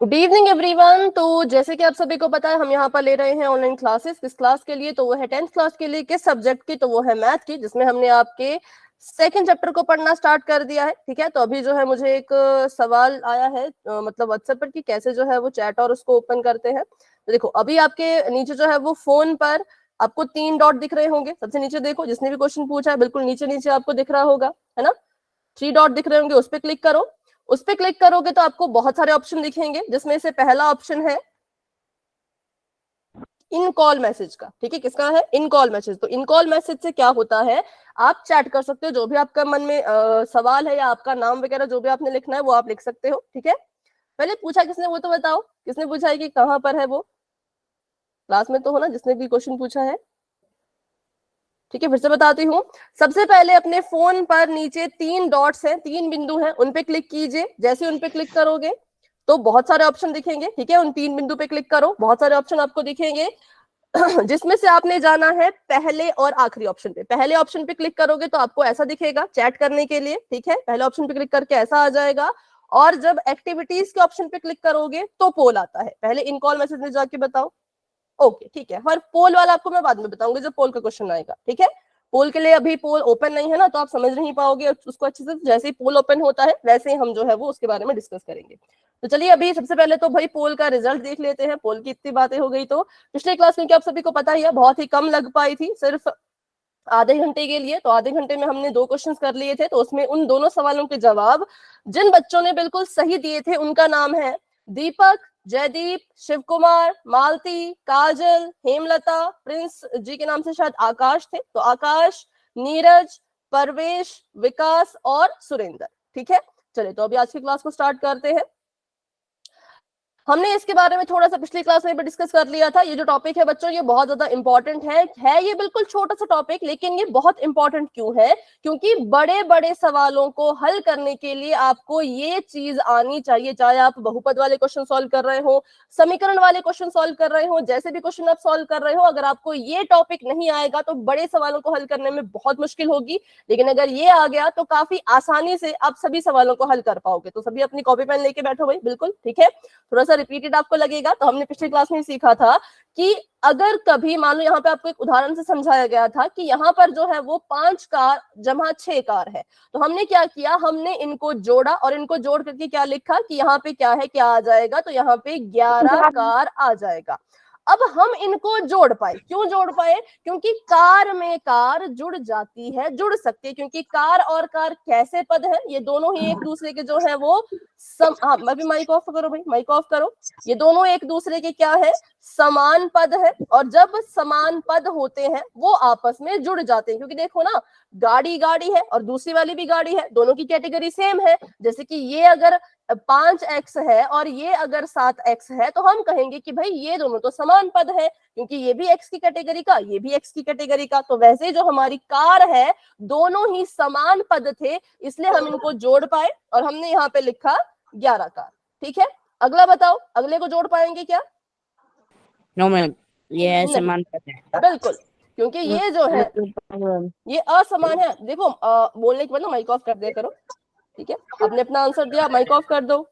Good evening everyone. तो जैसे कि आप सभी को पता है, हम यहाँ पर ले रहे हैं ऑनलाइन क्लासेस। किस क्लास के लिए? तो वो है 10th क्लास के लिए। किस सब्जेक्ट की? तो वो है मैथ की, जिसमें हमने आपके सेकंड चैप्टर को पढ़ना स्टार्ट कर दिया है। ठीक है, तो अभी जो है मुझे एक सवाल आया है मतलब व्हाट्सएप पर कि कैसे जो है वो चैट और उसको ओपन करते हैं। तो देखो, अभी आपके नीचे जो है वो फोन पर आपको 3 डॉट दिख रहे होंगे। सबसे नीचे देखो, जिसने भी क्वेश्चन पूछा है बिल्कुल नीचे नीचे आपको दिख रहा होगा, है ना? 3 डॉट दिख रहे होंगे, उस पर क्लिक करो। उस पर क्लिक करोगे तो आपको बहुत सारे ऑप्शन दिखेंगे, जिसमें से पहला ऑप्शन है इन कॉल मैसेज का। ठीक है, किसका है? इन कॉल मैसेज। तो इन कॉल मैसेज से क्या होता है, आप चैट कर सकते हो। जो भी आपका मन में सवाल है या आपका नाम वगैरह जो भी आपने लिखना है वो आप लिख सकते हो। ठीक है, पहले पूछा किसने वो तो बताओ, किसने पूछा है कि कहां पर है वो? क्लास में तो हो ना जिसने भी क्वेश्चन पूछा है? ठीक है, फिर से बताती हूँ। सबसे पहले अपने फोन पर नीचे 3 डॉट्स हैं, 3 बिंदु हैं, उन पे क्लिक कीजिए। जैसे उन पे क्लिक करोगे तो बहुत सारे ऑप्शन दिखेंगे। ठीक है, उन 3 बिंदु पे क्लिक करो, बहुत सारे ऑप्शन आपको दिखेंगे जिसमें से आपने जाना है पहले और आखिरी ऑप्शन पे। पहले ऑप्शन पे क्लिक करोगे तो आपको ऐसा दिखेगा चैट करने के लिए। ठीक है, पहले ऑप्शन पे क्लिक करके ऐसा आ जाएगा। और जब एक्टिविटीज के ऑप्शन पे क्लिक करोगे तो पोल आता है। पहले इन कॉल मैसेज में जाके बताओ। ओके, ठीक है। हर पोल वाला आपको मैं बाद में बताऊंगी जब पोल का क्वेश्चन आएगा। ठीक है, पोल के लिए अभी पोल ओपन नहीं है ना, तो आप समझ नहीं पाओगे उसको अच्छे से। जैसे ही पोल ओपन होता है वैसे ही हम जो है वो उसके बारे में डिस्कस करेंगे। तो चलिए, अभी सबसे पहले तो भाई पोल का रिजल्ट देख लेते हैं। पोल की इतनी बातें हो गई तो पिछले क्लास में, क्या आप सभी को पता ही है, बहुत ही कम लग पाई थी, सिर्फ आधे घंटे के लिए। तो आधे घंटे में हमने 2 क्वेश्चन कर लिए थे। तो उसमें उन दोनों सवालों के जवाब जिन बच्चों ने बिल्कुल सही दिए थे उनका नाम है दीपक, जयदीप, शिव कुमार, मालती, काजल, हेमलता, प्रिंस जी के नाम से शायद आकाश थे। तो आकाश, नीरज, परवेश, विकास और सुरेंद्र। ठीक है, चलिए तो अभी आज की क्लास को स्टार्ट करते हैं। हमने इसके बारे में थोड़ा सा पिछली क्लास में भी डिस्कस कर लिया था। ये जो टॉपिक है बच्चों, ये बहुत ज्यादा इंपॉर्टेंट है ये बिल्कुल छोटा सा टॉपिक, लेकिन ये बहुत इंपॉर्टेंट क्यों है? क्योंकि बड़े बड़े सवालों को हल करने के लिए आपको ये चीज आनी चाहिए। चाहे आप बहुपद वाले क्वेश्चन सॉल्व कर रहे हो, समीकरण वाले क्वेश्चन सॉल्व कर रहे हो, जैसे भी क्वेश्चन आप सॉल्व कर रहे हो, अगर आपको ये टॉपिक नहीं आएगा तो बड़े सवालों को हल करने में बहुत मुश्किल होगी। लेकिन अगर ये आ गया तो काफी आसानी से आप सभी सवालों को हल कर पाओगे। तो सभी अपनी कॉपी पेन लेके बैठो भाई, बिल्कुल। ठीक है, थोड़ा सा रिपीटेड आपको लगेगा। तो हमने पिछली क्लास में सीखा था कि अगर कभी मान लो, यहाँ पे आपको एक उदाहरण से समझाया गया था कि यहाँ पर जो है वो 5 कार जमा 6 कार है। तो हमने क्या किया, हमने इनको जोड़ा और इनको जोड़ करके क्या लिखा कि यहाँ पे क्या है, क्या आ जाएगा? तो यहाँ पे 11 कार आ जाएगा। अब हम इनको जोड़ पाए। क्यों जोड़ पाए? क्योंकि कार में कार जुड़ जाती है, जुड़ सकती है, क्योंकि कार और कार कैसे पद है? ये दोनों ही एक दूसरे के जो है वो अभी माइक ऑफ करो भाई, माइक ऑफ करो। ये दोनों एक दूसरे के क्या है? समान पद है। और जब समान पद होते हैं वो आपस में जुड़ जाते हैं। क्योंकि देखो ना, गाड़ी गाड़ी है और दूसरी वाली भी गाड़ी है, दोनों की कैटेगरी सेम है। जैसे कि ये अगर 5x है और ये अगर 7x है, तो हम कहेंगे कि भाई ये दोनों तो समान पद है, क्योंकि ये भी x की कैटेगरी का, ये भी x की कैटेगरी का। तो वैसे जो हमारी कार है, दोनों ही समान पद थे, इसलिए हम इनको जोड़ पाए और हमने यहाँ पे लिखा 11 कार। ठीक है, अगला बताओ, अगले को जोड़ पाएंगे क्या? नो मैम, ये नहीं, समान पद है। बिल्कुल, क्योंकि ये जो है ये असमान है। देखो बोलने के बाद ना माइक ऑफ कर दिया करो। ठीक है, आपने अपना आंसर दिया, माइक ऑफ कर दो।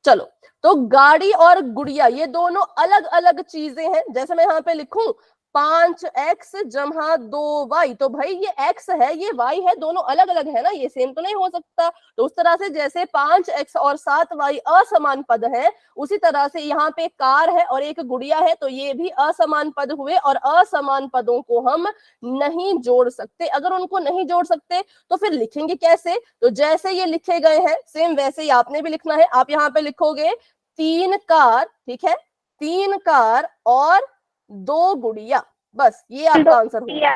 चलो, तो गाड़ी और गुड़िया ये दोनों अलग अलग चीजें हैं। जैसे मैं यहाँ पे लिखूं 5x जमा 2y, तो भाई ये x है, ये y है, दोनों अलग अलग है ना, ये सेम तो नहीं हो सकता। तो उस तरह से जैसे 5x और 7y असमान पद है, उसी तरह से यहाँ पे कार है और एक गुड़िया है, तो ये भी असमान पद हुए। और असमान पदों को हम नहीं जोड़ सकते। अगर उनको नहीं जोड़ सकते तो फिर लिखेंगे कैसे? तो जैसे ये लिखे गए हैं सेम वैसे ही आपने भी लिखना है। आप यहाँ पे लिखोगे 3 कार, ठीक है, 3 कार और 2 गुड़िया, बस ये आपका आंसर होगा।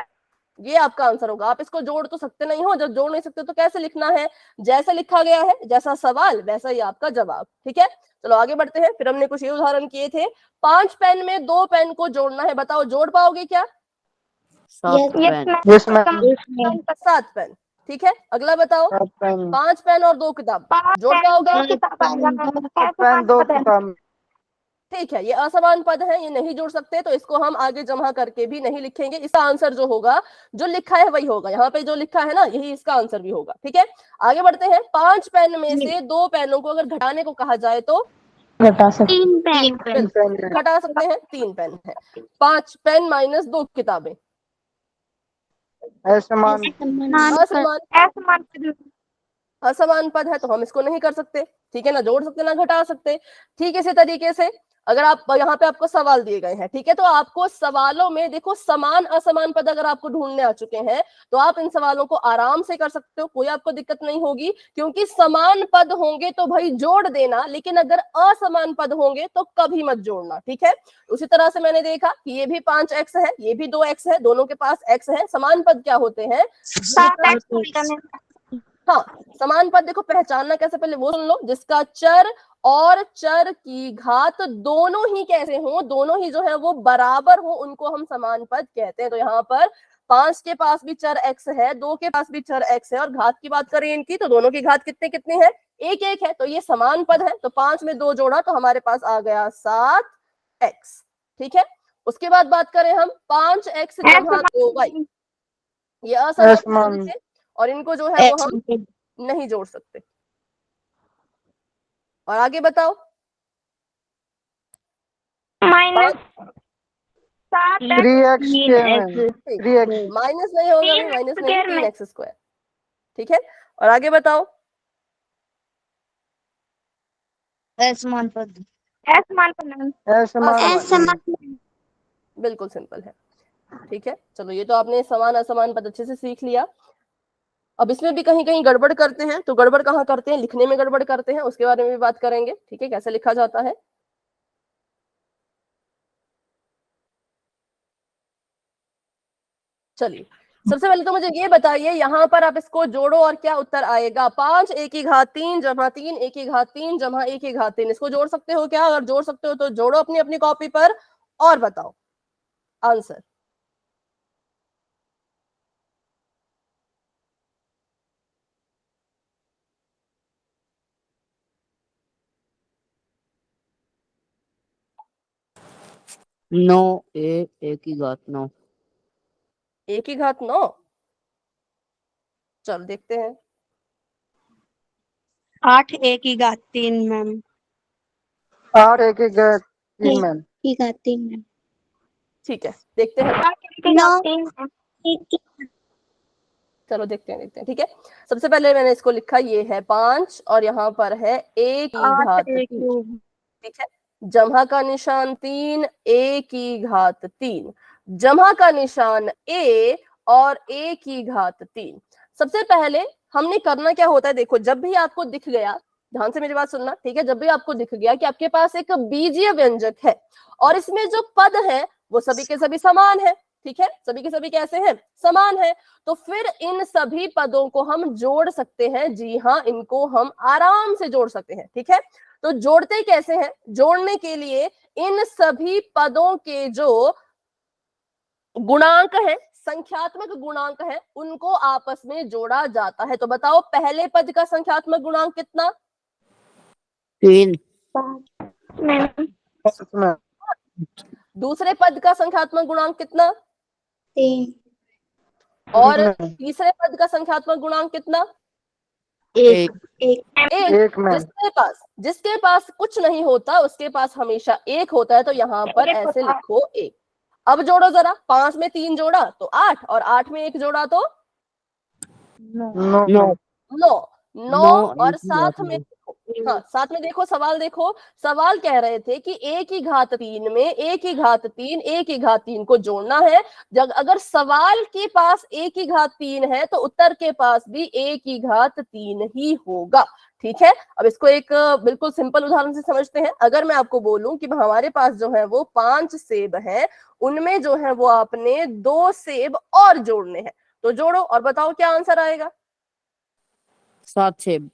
ये आपका आंसर होगा। आप इसको जोड़ तो सकते नहीं हो, जब जोड़ नहीं सकते तो कैसे लिखना है? जैसे लिखा गया है, जैसा सवाल वैसा ही आपका जवाब। ठीक है, चलो आगे बढ़ते हैं। फिर हमने कुछ ये उदाहरण किए थे। 5 पेन में 2 पेन को जोड़ना है, बताओ जोड़ पाओगे क्या? 7 पेन। ठीक है, अगला बताओ, 5 पेन और 2 किताब जोड़ पाओगे? ठीक है, ये असमान पद है, ये नहीं जोड़ सकते, तो इसको हम आगे जमा करके भी नहीं लिखेंगे। इसका आंसर जो होगा, जो लिखा है वही होगा, यहाँ पे जो लिखा है ना यही इसका आंसर भी होगा। ठीक है, आगे बढ़ते हैं। 5 पेन में से 2 पेनों को अगर घटाने को कहा जाए तो घटा सकते 3 पेन। घटा सकते हैं, 3 पेन है। 5 पेन माइनस 2 किताबें, असमान असमान पद है, तो हम इसको नहीं कर सकते। ठीक है, ना जोड़ सकते ना घटा सकते। ठीक, इसी तरीके से अगर आप यहाँ पे आपको सवाल दिए गए हैं, ठीक है, तो आपको सवालों में देखो समान असमान पद अगर आपको ढूंढने आ चुके हैं तो आप इन सवालों को आराम से कर सकते हो, कोई आपको दिक्कत नहीं होगी, क्योंकि समान पद होंगे तो भाई जोड़ देना, लेकिन अगर असमान पद होंगे तो कभी मत जोड़ना। ठीक है, उसी तरह से मैंने देखा कि ये भी 5x है, ये भी 2x है, दोनों के पास x है। समान पद क्या होते हैं? हाँ, समान पद देखो पहचानना कैसे, पहले वो सुन लो, जिसका चर और चर की घात दोनों ही कैसे हो, दोनों ही जो है वो बराबर हो, उनको हम समान पद कहते हैं। तो यहाँ पर 5 के पास भी चर x है, 2 के पास भी चर x है, और घात की बात करें इनकी तो दोनों की घात कितने कितने हैं? 1 1 है, तो ये समान पद है। तो 5 में 2 जोड़ा तो हमारे पास आ गया 7x। ठीक है, उसके बाद बात करें हम 5x जमा 2y, ये असमान पद है और इनको जो है वो हम नहीं जोड़ सकते। और आगे बताओ, माइनस 3x माइनस नहीं होगा भाई, माइनस नहीं, 3x²। ठीक है, और आगे बताओ, असमान पद बिल्कुल सिंपल है। ठीक है, चलो ये तो आपने समान असमान पद अच्छे से सीख लिया। अब इसमें भी कहीं कहीं गड़बड़ करते हैं, तो गड़बड़ कहाँ करते हैं? लिखने में गड़बड़ करते हैं, उसके बारे में भी बात करेंगे। ठीक है, कैसे लिखा जाता है। चलिए, सबसे पहले तो मुझे ये बताइए, यहाँ पर आप इसको जोड़ो और क्या उत्तर आएगा? 5 a की घात 3 जमा 3 a की घात 3 जमा a की घात 3। इसको जोड़ सकते हो क्या? अगर जोड़ सकते हो तो जोड़ो अपनी अपनी कॉपी पर और बताओ आंसर। नौ एक की घात 9। a की घात 9, चल देखते हैं। 8 a की घात 3 मैम। 8 a की घात 3 मैम। ठीक है, देखते हैं, 9 चलो देखते हैं। ठीक है, सबसे पहले मैंने इसको लिखा, ये है 5 और यहाँ पर है a की घात 3। ठीक है, जमा का निशान 3, a की घात 3, जमा का निशान a और a की घात 3। सबसे पहले हमने करना क्या होता है, देखो जब भी आपको दिख गया, ध्यान से मेरी बात सुनना, ठीक है, जब भी आपको दिख गया कि आपके पास एक बीजीय व्यंजक है और इसमें जो पद है वो सभी के सभी समान है, ठीक है, सभी के सभी कैसे हैं? समान है, तो फिर इन सभी पदों को हम जोड़ सकते हैं। जी हाँ, इनको हम आराम से जोड़ सकते हैं। ठीक है, तो जोड़ते कैसे हैं? जोड़ने के लिए इन सभी पदों के जो गुणांक है, संख्यात्मक गुणांक है, उनको आपस में जोड़ा जाता है। तो बताओ पहले पद का संख्यात्मक गुणांक कितना? 3। दूसरे पद का संख्यात्मक गुणांक कितना? 3 और तीसरे पद का संख्यात्मक गुणांक कितना? 1। जिसके पास कुछ नहीं होता उसके पास हमेशा 1 होता है, तो यहाँ पर ऐसे लिखो 1। अब जोड़ो जरा, 5 में 3 जोड़ा तो 8 और 8 में 1 जोड़ा तो 9 और साथ में, हाँ साथ में देखो, सवाल देखो, सवाल कह रहे थे कि a की घात 3 में a की घात 3 a की घात 3 को जोड़ना है। जब अगर सवाल के पास a की घात 3 है तो उत्तर के पास भी a की घात 3 ही होगा। ठीक है, अब इसको एक बिल्कुल सिंपल उदाहरण से समझते हैं। अगर मैं आपको बोलूं कि हमारे पास जो है वो 5 सेब हैं, उनमें जो है वो आपने 2 सेब और जोड़ने हैं, तो जोड़ो और बताओ क्या आंसर आएगा? 7 सेब।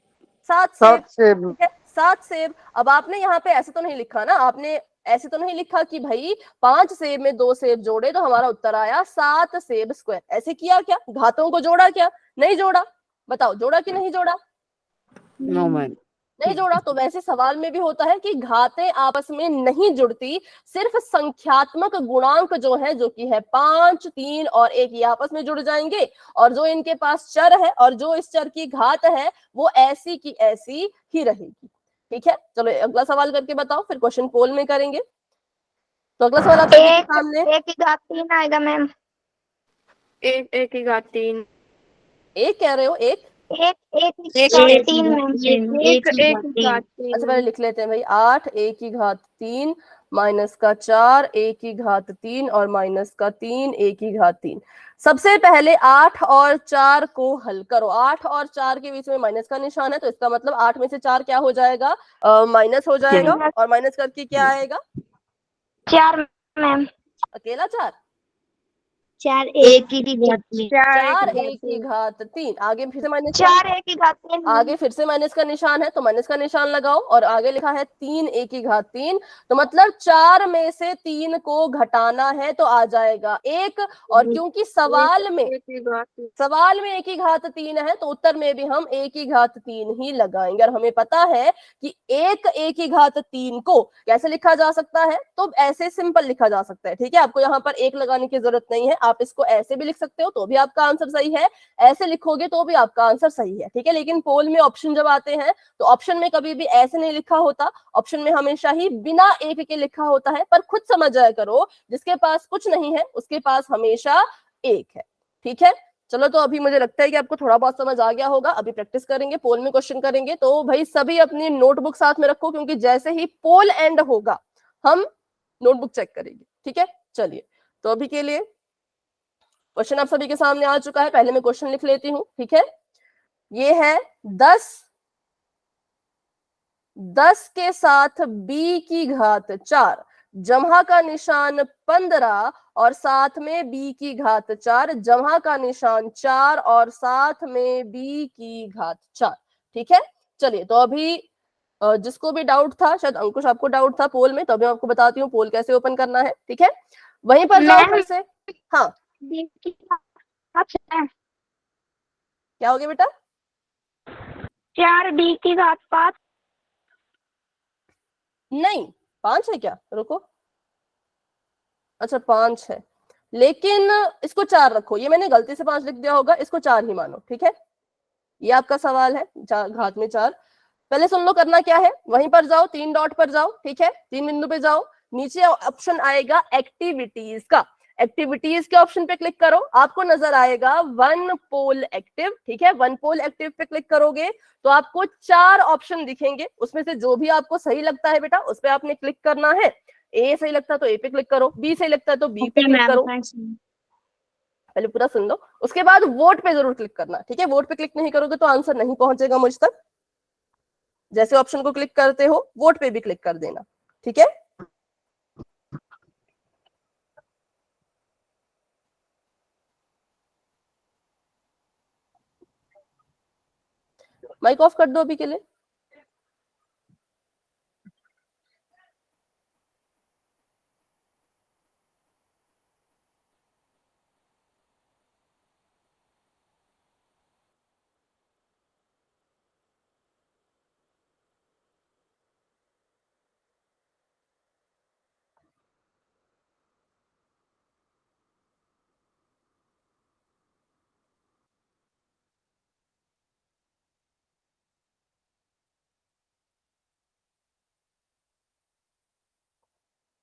7 सेब। ठीक है, 7 सेब। अब आपने यहाँ पे ऐसे तो नहीं लिखा ना, आपने ऐसे तो नहीं लिखा कि भाई 5 सेब में 2 सेब जोड़े तो हमारा उत्तर आया 7 सेब स्क्वायर। ऐसे किया क्या? घातों को जोड़ा क्या? नहीं जोड़ा। बताओ जोड़ा कि नहीं जोड़ा? No ma'am. नहीं जोड़ा तो वैसे सवाल में भी होता है कि घातें आपस में नहीं जुड़ती, सिर्फ संख्यात्मक गुणांक जो है, जो कि है 5, 3 और 1, ये आपस में जुड़ जाएंगे, और जो इनके पास चर है और जो इस चर की घात है वो ऐसी की ऐसी ही रहेगी। ठीक है, चलो अगला सवाल करके बताओ, फिर क्वेश्चन पोल में करेंगे। तो अगला सवाल आप सभी के सामने। एक की घात 3 आएगा मैम। एक की घात 3। एक कह रहे हो? एक एक की घात 3 मैम। एक की घात अच्छा पहले 3। लिख लेते हैं भाई। 8 a की घात 3 माइनस का 4 a की घात 3 और माइनस का 3 a की घात 3। सबसे पहले 8 और 4 को हल करो। 8 और 4 के बीच में माइनस का निशान है, तो इसका मतलब 8 में से 4 क्या हो जाएगा? माइनस हो जाएगा। और माइनस करके क्या आएगा? 4 मैम। अकेला 4? 4 एक की घात 4 a की घात 3। आगे फिर से माइनस 4 एक की घात 3। आगे फिर से माइनस का निशान है, तो माइनस का निशान लगाओ। और आगे लिखा है 3 a की घात 3, तो मतलब 4 में से 3 को घटाना है तो आ जाएगा 1। और क्योंकि सवाल में a की घात 3 है, तो उत्तर में भी हम a की घात 3 ही लगाएंगे। और हमें पता है कि एक a की घात 3 को कैसे लिखा जा सकता है, तो ऐसे सिंपल लिखा जा सकता है। ठीक है, आपको यहाँ पर 1 लगाने की जरूरत नहीं है, आप इसको ऐसे भी लिख सकते हो तो भी आपका आंसर सही है, ऐसे लिखोगे तो भी आपका आंसर सही है। ठीक है, लेकिन पोल में ऑप्शन जब आते हैं तो ऑप्शन में कभी भी ऐसे नहीं लिखा होता, ऑप्शन में हमेशा ही बिना 1 के लिखा होता है। पर खुद समझ जाया करो, जिसके पास कुछ नहीं है उसके पास हमेशा 1 है। ठीक है, चलो तो अभी मुझे लगता है कि आपको थोड़ा बहुत समझ आ गया होगा। अभी प्रैक्टिस करेंगे, पोल में क्वेश्चन करेंगे। तो भाई सभी अपनी नोटबुक साथ में रखो, क्योंकि जैसे ही पोल एंड होगा हम नोटबुक चेक करेंगे। ठीक है, चलिए तो अभी के लिए क्वेश्चन आप सभी के सामने आ चुका है। पहले मैं क्वेश्चन लिख लेती हूँ। ठीक है, ये है 10 के साथ b की घात 4, जमा का निशान 15 और साथ में b की घात 4, जमा का निशान 4 और साथ में b की घात 4। ठीक है, चलिए तो अभी जिसको भी डाउट था, शायद अंकुश आपको डाउट था पोल में, तो अभी मैं आपको बताती हूँ पोल कैसे ओपन करना है। ठीक है, वहीं पर जाओ फिर से। हाँ क्या हो गया बेटा? 4 b की घात 5। नहीं 5 है क्या? रुको, अच्छा 5 है, लेकिन इसको 4 रखो। ये मैंने गलती से 5 लिख दिया होगा, इसको 4 ही मानो। ठीक है, ये आपका सवाल है, घात में 4। पहले सुन लो करना क्या है, वहीं पर जाओ, 3 डॉट पर जाओ। ठीक है, 3 बिंदु पे जाओ, नीचे ऑप्शन आएगा एक्टिविटीज का। एक्टिविटीज के ऑप्शन पे क्लिक करो, आपको नजर आएगा वन पोल एक्टिव। ठीक है, वन पोल एक्टिव पे क्लिक करोगे तो आपको 4 ऑप्शन दिखेंगे, उसमें से जो भी आपको सही लगता है बेटा उस पे आपने क्लिक करना है। ए सही लगता है तो ए पे क्लिक करो, बी सही लगता है तो बी पे क्लिक करो। पहले पूरा सुन लो, उसके बाद वोट पे जरूर क्लिक करना। ठीक है, वोट पे क्लिक नहीं करोगे तो आंसर नहीं पहुंचेगा मुझ तक। जैसे ऑप्शन को क्लिक करते हो वोट पे भी क्लिक कर देना। ठीक है, माइक ऑफ कर दो अभी के लिए।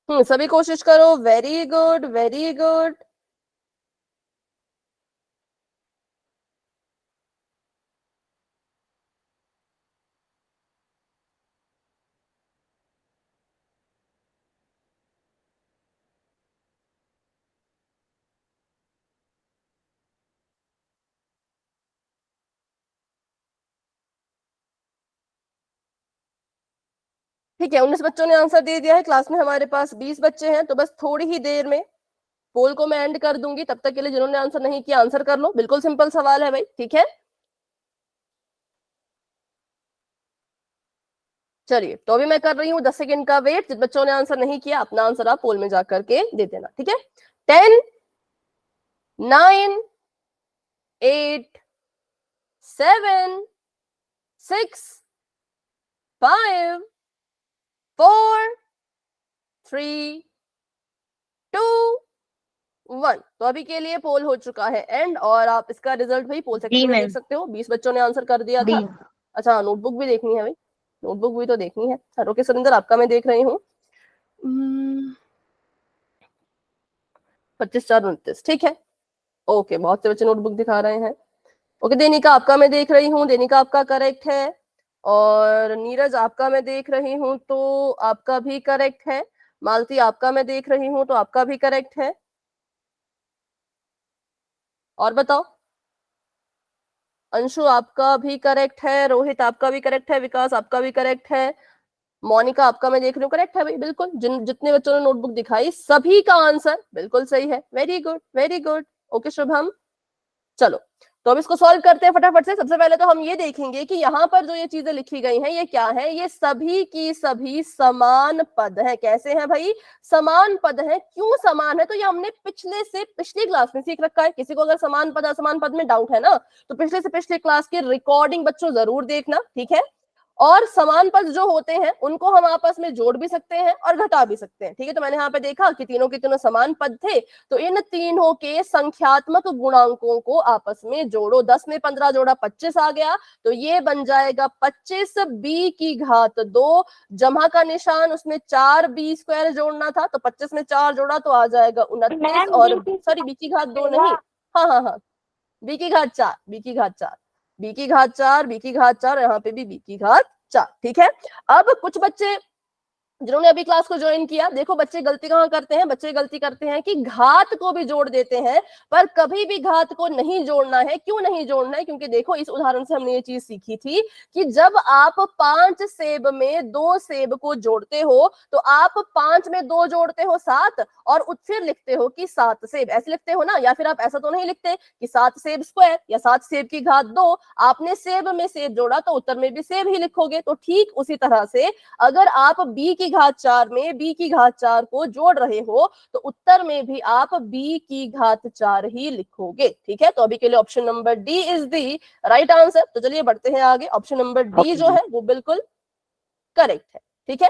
सभी कोशिश करो। Very good, very good. ठीक है, 19 बच्चों ने आंसर दे दिया है। क्लास में हमारे पास 20 बच्चे हैं, तो बस थोड़ी ही देर में पोल को मैं एंड कर दूंगी। तब तक के लिए जिन्होंने आंसर नहीं किया आंसर कर लो, बिल्कुल सिंपल सवाल है भाई। ठीक है, चलिए तो अभी मैं कर रही हूँ 10 सेकंड का वेट। जिन बच्चों ने आंसर नहीं किया अपना आंसर आप पोल में जाकर के दे देना। ठीक है, 10 9 8 7 6 5 4 3 2 1। तो अभी के लिए पोल हो चुका है एंड, और आप इसका रिजल्ट भी पोल सेक्शन में देख सकते हो। 20 बच्चों ने आंसर कर दिया था। अच्छा, नोटबुक भी देखनी है भाई, नोटबुक भी तो देखनी है। ओके सुरेंद्र, आपका मैं देख रही हूँ 25/4/29, ठीक है। ओके, बहुत से बच्चे नोटबुक दिखा रहे हैं। ओके, देनिका आपका मैं देख रही हूँ, देनिका आपका करेक्ट है। और नीरज आपका मैं देख रही हूँ तो आपका भी करेक्ट है। मालती आपका मैं देख रही हूँ तो आपका भी करेक्ट है। और बताओ, अंशु आपका भी करेक्ट है, रोहित आपका भी करेक्ट है, विकास आपका भी करेक्ट है, मोनिका आपका मैं देख रही हूँ करेक्ट है भाई, बिल्कुल। जितने बच्चों ने नोटबुक दिखाई सभी का आंसर बिल्कुल सही है। Very good, very good. Okay Shubham, चलो तो अब इसको सॉल्व करते हैं फटाफट से। सबसे पहले तो हम ये देखेंगे कि यहाँ पर जो ये चीजें लिखी गई हैं ये क्या है। ये सभी की सभी समान पद है। कैसे हैं भाई? समान पद है। क्यों समान है? तो ये हमने पिछली क्लास में सीख रखा है। किसी को अगर समान पद असमान पद में डाउट है ना, तो पिछले से पिछले क्लास की रिकॉर्डिंग बच्चों जरूर देखना, ठीक है। और समान पद जो होते हैं उनको हम आपस में जोड़ भी सकते हैं और घटा भी सकते हैं, ठीक है। तो मैंने यहाँ पे देखा कि तीनों के तीनों समान पद थे, तो इन तीनों के संख्यात्मक गुणांकों को आपस में जोड़ो। 10 में 15 जोड़ा 25 आ गया, तो ये बन जाएगा 25 b की घात 2। जमा का निशान, उसमें 4 b स्क्वायर जोड़ना था, तो 25 में 4 जोड़ा तो आ जाएगा 29। और सॉरी, b की घात 2 नहीं, हाँ, b की घात 4, b की घात 4, b की घात 4, b की घात 4, यहाँ पे भी b की घात 4, ठीक है। अब कुछ बच्चे जिन्होंने अभी क्लास को ज्वाइन किया, देखो बच्चे गलती कहाँ करते हैं। बच्चे गलती करते हैं कि घात को भी जोड़ देते हैं, पर कभी भी घात को नहीं जोड़ना है। क्यों नहीं जोड़ना है? क्योंकि देखो इस उदाहरण से हमने ये चीज सीखी थी कि जब आप 5 सेब में 2 सेब को जोड़ते हो तो आप 5 में 2 जोड़ते हो 7, और फिर लिखते हो कि 7 सेब, ऐसे लिखते हो ना। या फिर आप ऐसा तो नहीं लिखते कि 7 सेब स्क्वायर या 7 सेब की घात 2। आपने सेब में सेब जोड़ा तो उत्तर में भी सेब ही लिखोगे। तो ठीक उसी तरह से अगर आप b की घात 4 में b की घात 4 को जोड़ रहे हो तो उत्तर में भी आप b की घात 4 ही लिखोगे, ठीक है। तो अभी के लिए option number D is the right answer. तो चलिए बढ़ते हैं आगे। ऑप्शन नंबर डी जो है वो बिल्कुल करेक्ट है, ठीक है।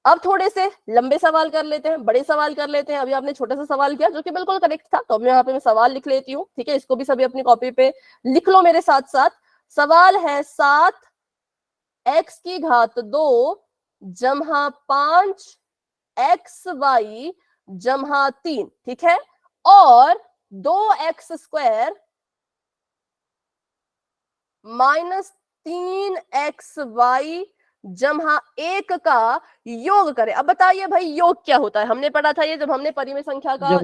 अब थोड़े से लंबे सवाल कर लेते हैं, बड़े सवाल कर लेते हैं। अभी आपने छोटा सा सवाल किया जो कि बिल्कुल करेक्ट था, तो अब यहाँ पे मैं सवाल लिख लेती हूँ, ठीक है। इसको भी सभी अपनी कॉपी पे लिख लो मेरे साथ साथ। सवाल है 7x की घात 2 जमा 5xy जमा 3, ठीक है। और 2x स्क्वायर माइनस 3xy जमा 1 का योग करें। अब बताइए भाई योग क्या होता है? हमने पढ़ा था ये जब हमने परिमेय संख्या का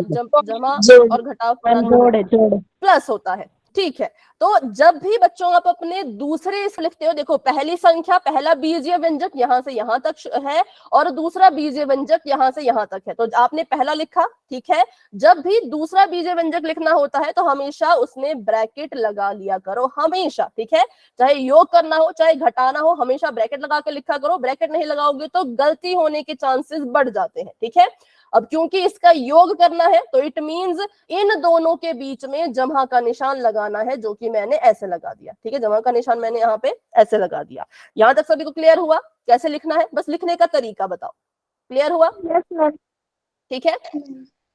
जमा और घटाव पढ़ा था, प्लस होता है, ठीक है। तो जब भी बच्चों आप अपने दूसरे इस लिखते हो, देखो पहली संख्या, पहला बीजीय व्यंजक यहां से यहां तक है और दूसरा बीजीय व्यंजक यहां से यहां तक है, तो आपने पहला लिखा, ठीक है। जब भी दूसरा बीजीय व्यंजक लिखना होता है तो हमेशा उसमें ब्रैकेट लगा लिया करो, हमेशा, ठीक है। चाहे योग करना हो चाहे घटाना हो, हमेशा ब्रैकेट लगा के लिखा करो। ब्रैकेट नहीं लगाओगे तो गलती होने के चांसेस बढ़ जाते हैं, ठीक है। अब क्योंकि इसका योग करना है तो इट मींस इन दोनों के बीच में जमा का निशान लगाना है, जो कि मैंने ऐसे लगा दिया, ठीक है। जमा का निशान मैंने यहाँ पे ऐसे लगा दिया। यहां तक सभी को क्लियर हुआ कैसे लिखना है? बस लिखने का तरीका बताओ, क्लियर हुआ? ठीक है।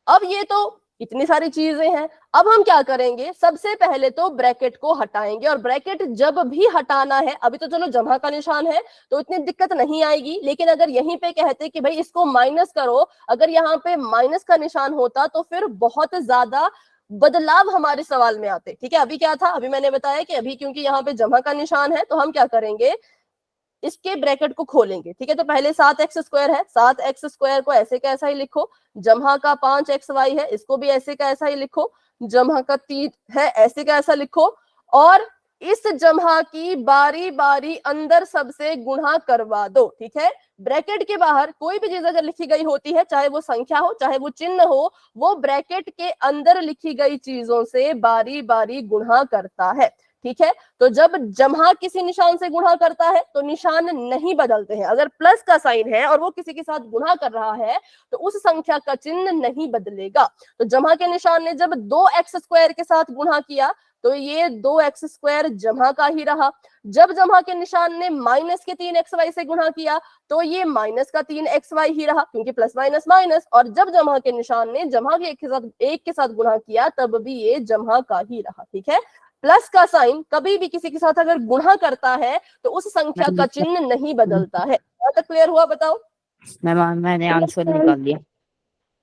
अब ये तो इतनी सारी चीजें हैं। अब हम क्या करेंगे? सबसे पहले तो ब्रैकेट को हटाएंगे, और ब्रैकेट जब भी हटाना है, अभी तो चलो जमा का निशान है तो इतनी दिक्कत नहीं आएगी, लेकिन अगर यहीं पे कहते कि भाई इसको माइनस करो, अगर यहाँ पे माइनस का निशान होता तो फिर बहुत ज्यादा बदलाव हमारे सवाल में आते, ठीक है। अभी क्या था? अभी मैंने बताया कि अभी क्योंकि यहाँ पे जमा का निशान है तो हम क्या करेंगे, इसके ब्रैकेट को खोलेंगे, ठीक है। तो पहले 7x स्क्वायर है, 7x स्क्वायर को ऐसे का ऐसा ही लिखो। जमा का 5xy है, इसको भी ऐसे का ऐसा ही लिखो। जमा का 3 है, ऐसे का ऐसा लिखो। और इस जमा की बारी बारी अंदर सबसे गुणा करवा दो, ठीक है। ब्रैकेट के बाहर कोई भी चीज अगर लिखी गई होती है, चाहे वो संख्या हो चाहे वो चिन्ह हो, वो ब्रैकेट के अंदर लिखी गई चीजों से बारी बारी गुणा करता है, ठीक है। तो जब जमा किसी निशान से गुणा करता है तो निशान नहीं बदलते हैं। अगर प्लस का साइन है और वो किसी के साथ गुणा कर रहा है तो उस संख्या का चिन्ह नहीं बदलेगा। तो जमा के निशान ने जब 2x स्क्वायर के साथ गुणा किया तो ये 2x² जमा का ही रहा। जब जमा के निशान ने माइनस के 3xy से गुणा किया तो ये माइनस का 3xy ही रहा, क्योंकि प्लस माइनस माइनस। और जब जमा के निशान ने जमा के एक के साथ गुणा किया तब भी ये जमा का ही रहा। ठीक है, प्लस का साइन कभी भी किसी के साथ अगर गुणा करता है तो उस संख्या का चिन्ह नहीं बदलता है। यहाँ तक क्लियर हुआ? बताओ। मैंने आंसर निकाल दिया।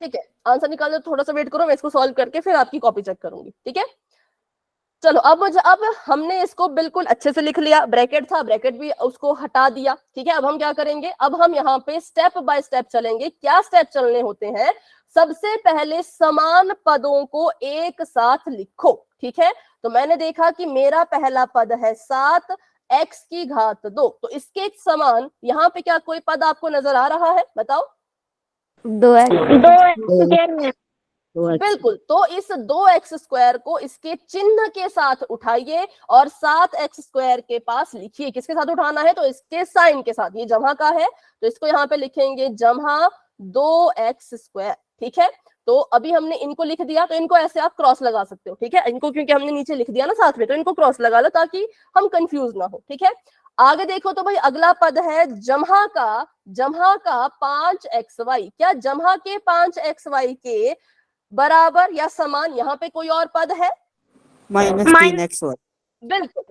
ठीक है, आंसर निकाल दो, थोड़ा सा वेट करो, मैं इसको सॉल्व करके फिर आपकी कॉपी चेक करूंगी। ठीक है, चलो अब हमने इसको बिल्कुल अच्छे से लिख लिया, ब्रैकेट था, ब्रैकेट भी उसको हटा दिया। ठीक है, अब हम क्या करेंगे, अब हम यहाँ पे स्टेप बाय स्टेप चलेंगे। क्या स्टेप चलने होते हैं? सबसे पहले समान पदों को एक साथ लिखो। ठीक है, तो मैंने देखा कि मेरा पहला पद है 7x⁻², तो इसके समान यहाँ पे क्या कोई पद आपको नजर आ रहा है? बताओ। 2x²। बिल्कुल, तो इस 2x² को इसके चिन्ह के साथ उठाइए और 7x² के पास लिखिए। किसके साथ उठाना है? तो इसके साइन के साथ। ये जमा का है तो इसको यहाँ पे लिखेंगे जमा 2x²। ठीक है, तो अभी हमने इनको लिख दिया, तो इनको ऐसे आप क्रॉस लगा सकते हो। ठीक है, इनको क्योंकि हमने नीचे लिख दिया ना साथ में, तो इनको क्रॉस लगा लो ताकि हम कंफ्यूज ना हो। ठीक है, आगे देखो तो भाई अगला पद है जमा का 5xy। क्या जमा के 5xy के बराबर या समान यहाँ पे कोई और पद है? -3xy। बिल्कुल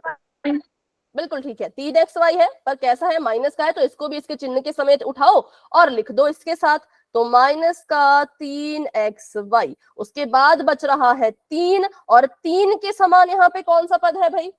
बिल्कुल ठीक है, 3xy है, पर कैसा है? माइनस का है, तो इसको भी इसके चिन्ह के समेत उठाओ और लिख दो इसके साथ। तो माइनस का 3xy, उसके बाद बच रहा है 3, और 3 के समान यहाँ पे कौन सा पद है भाई?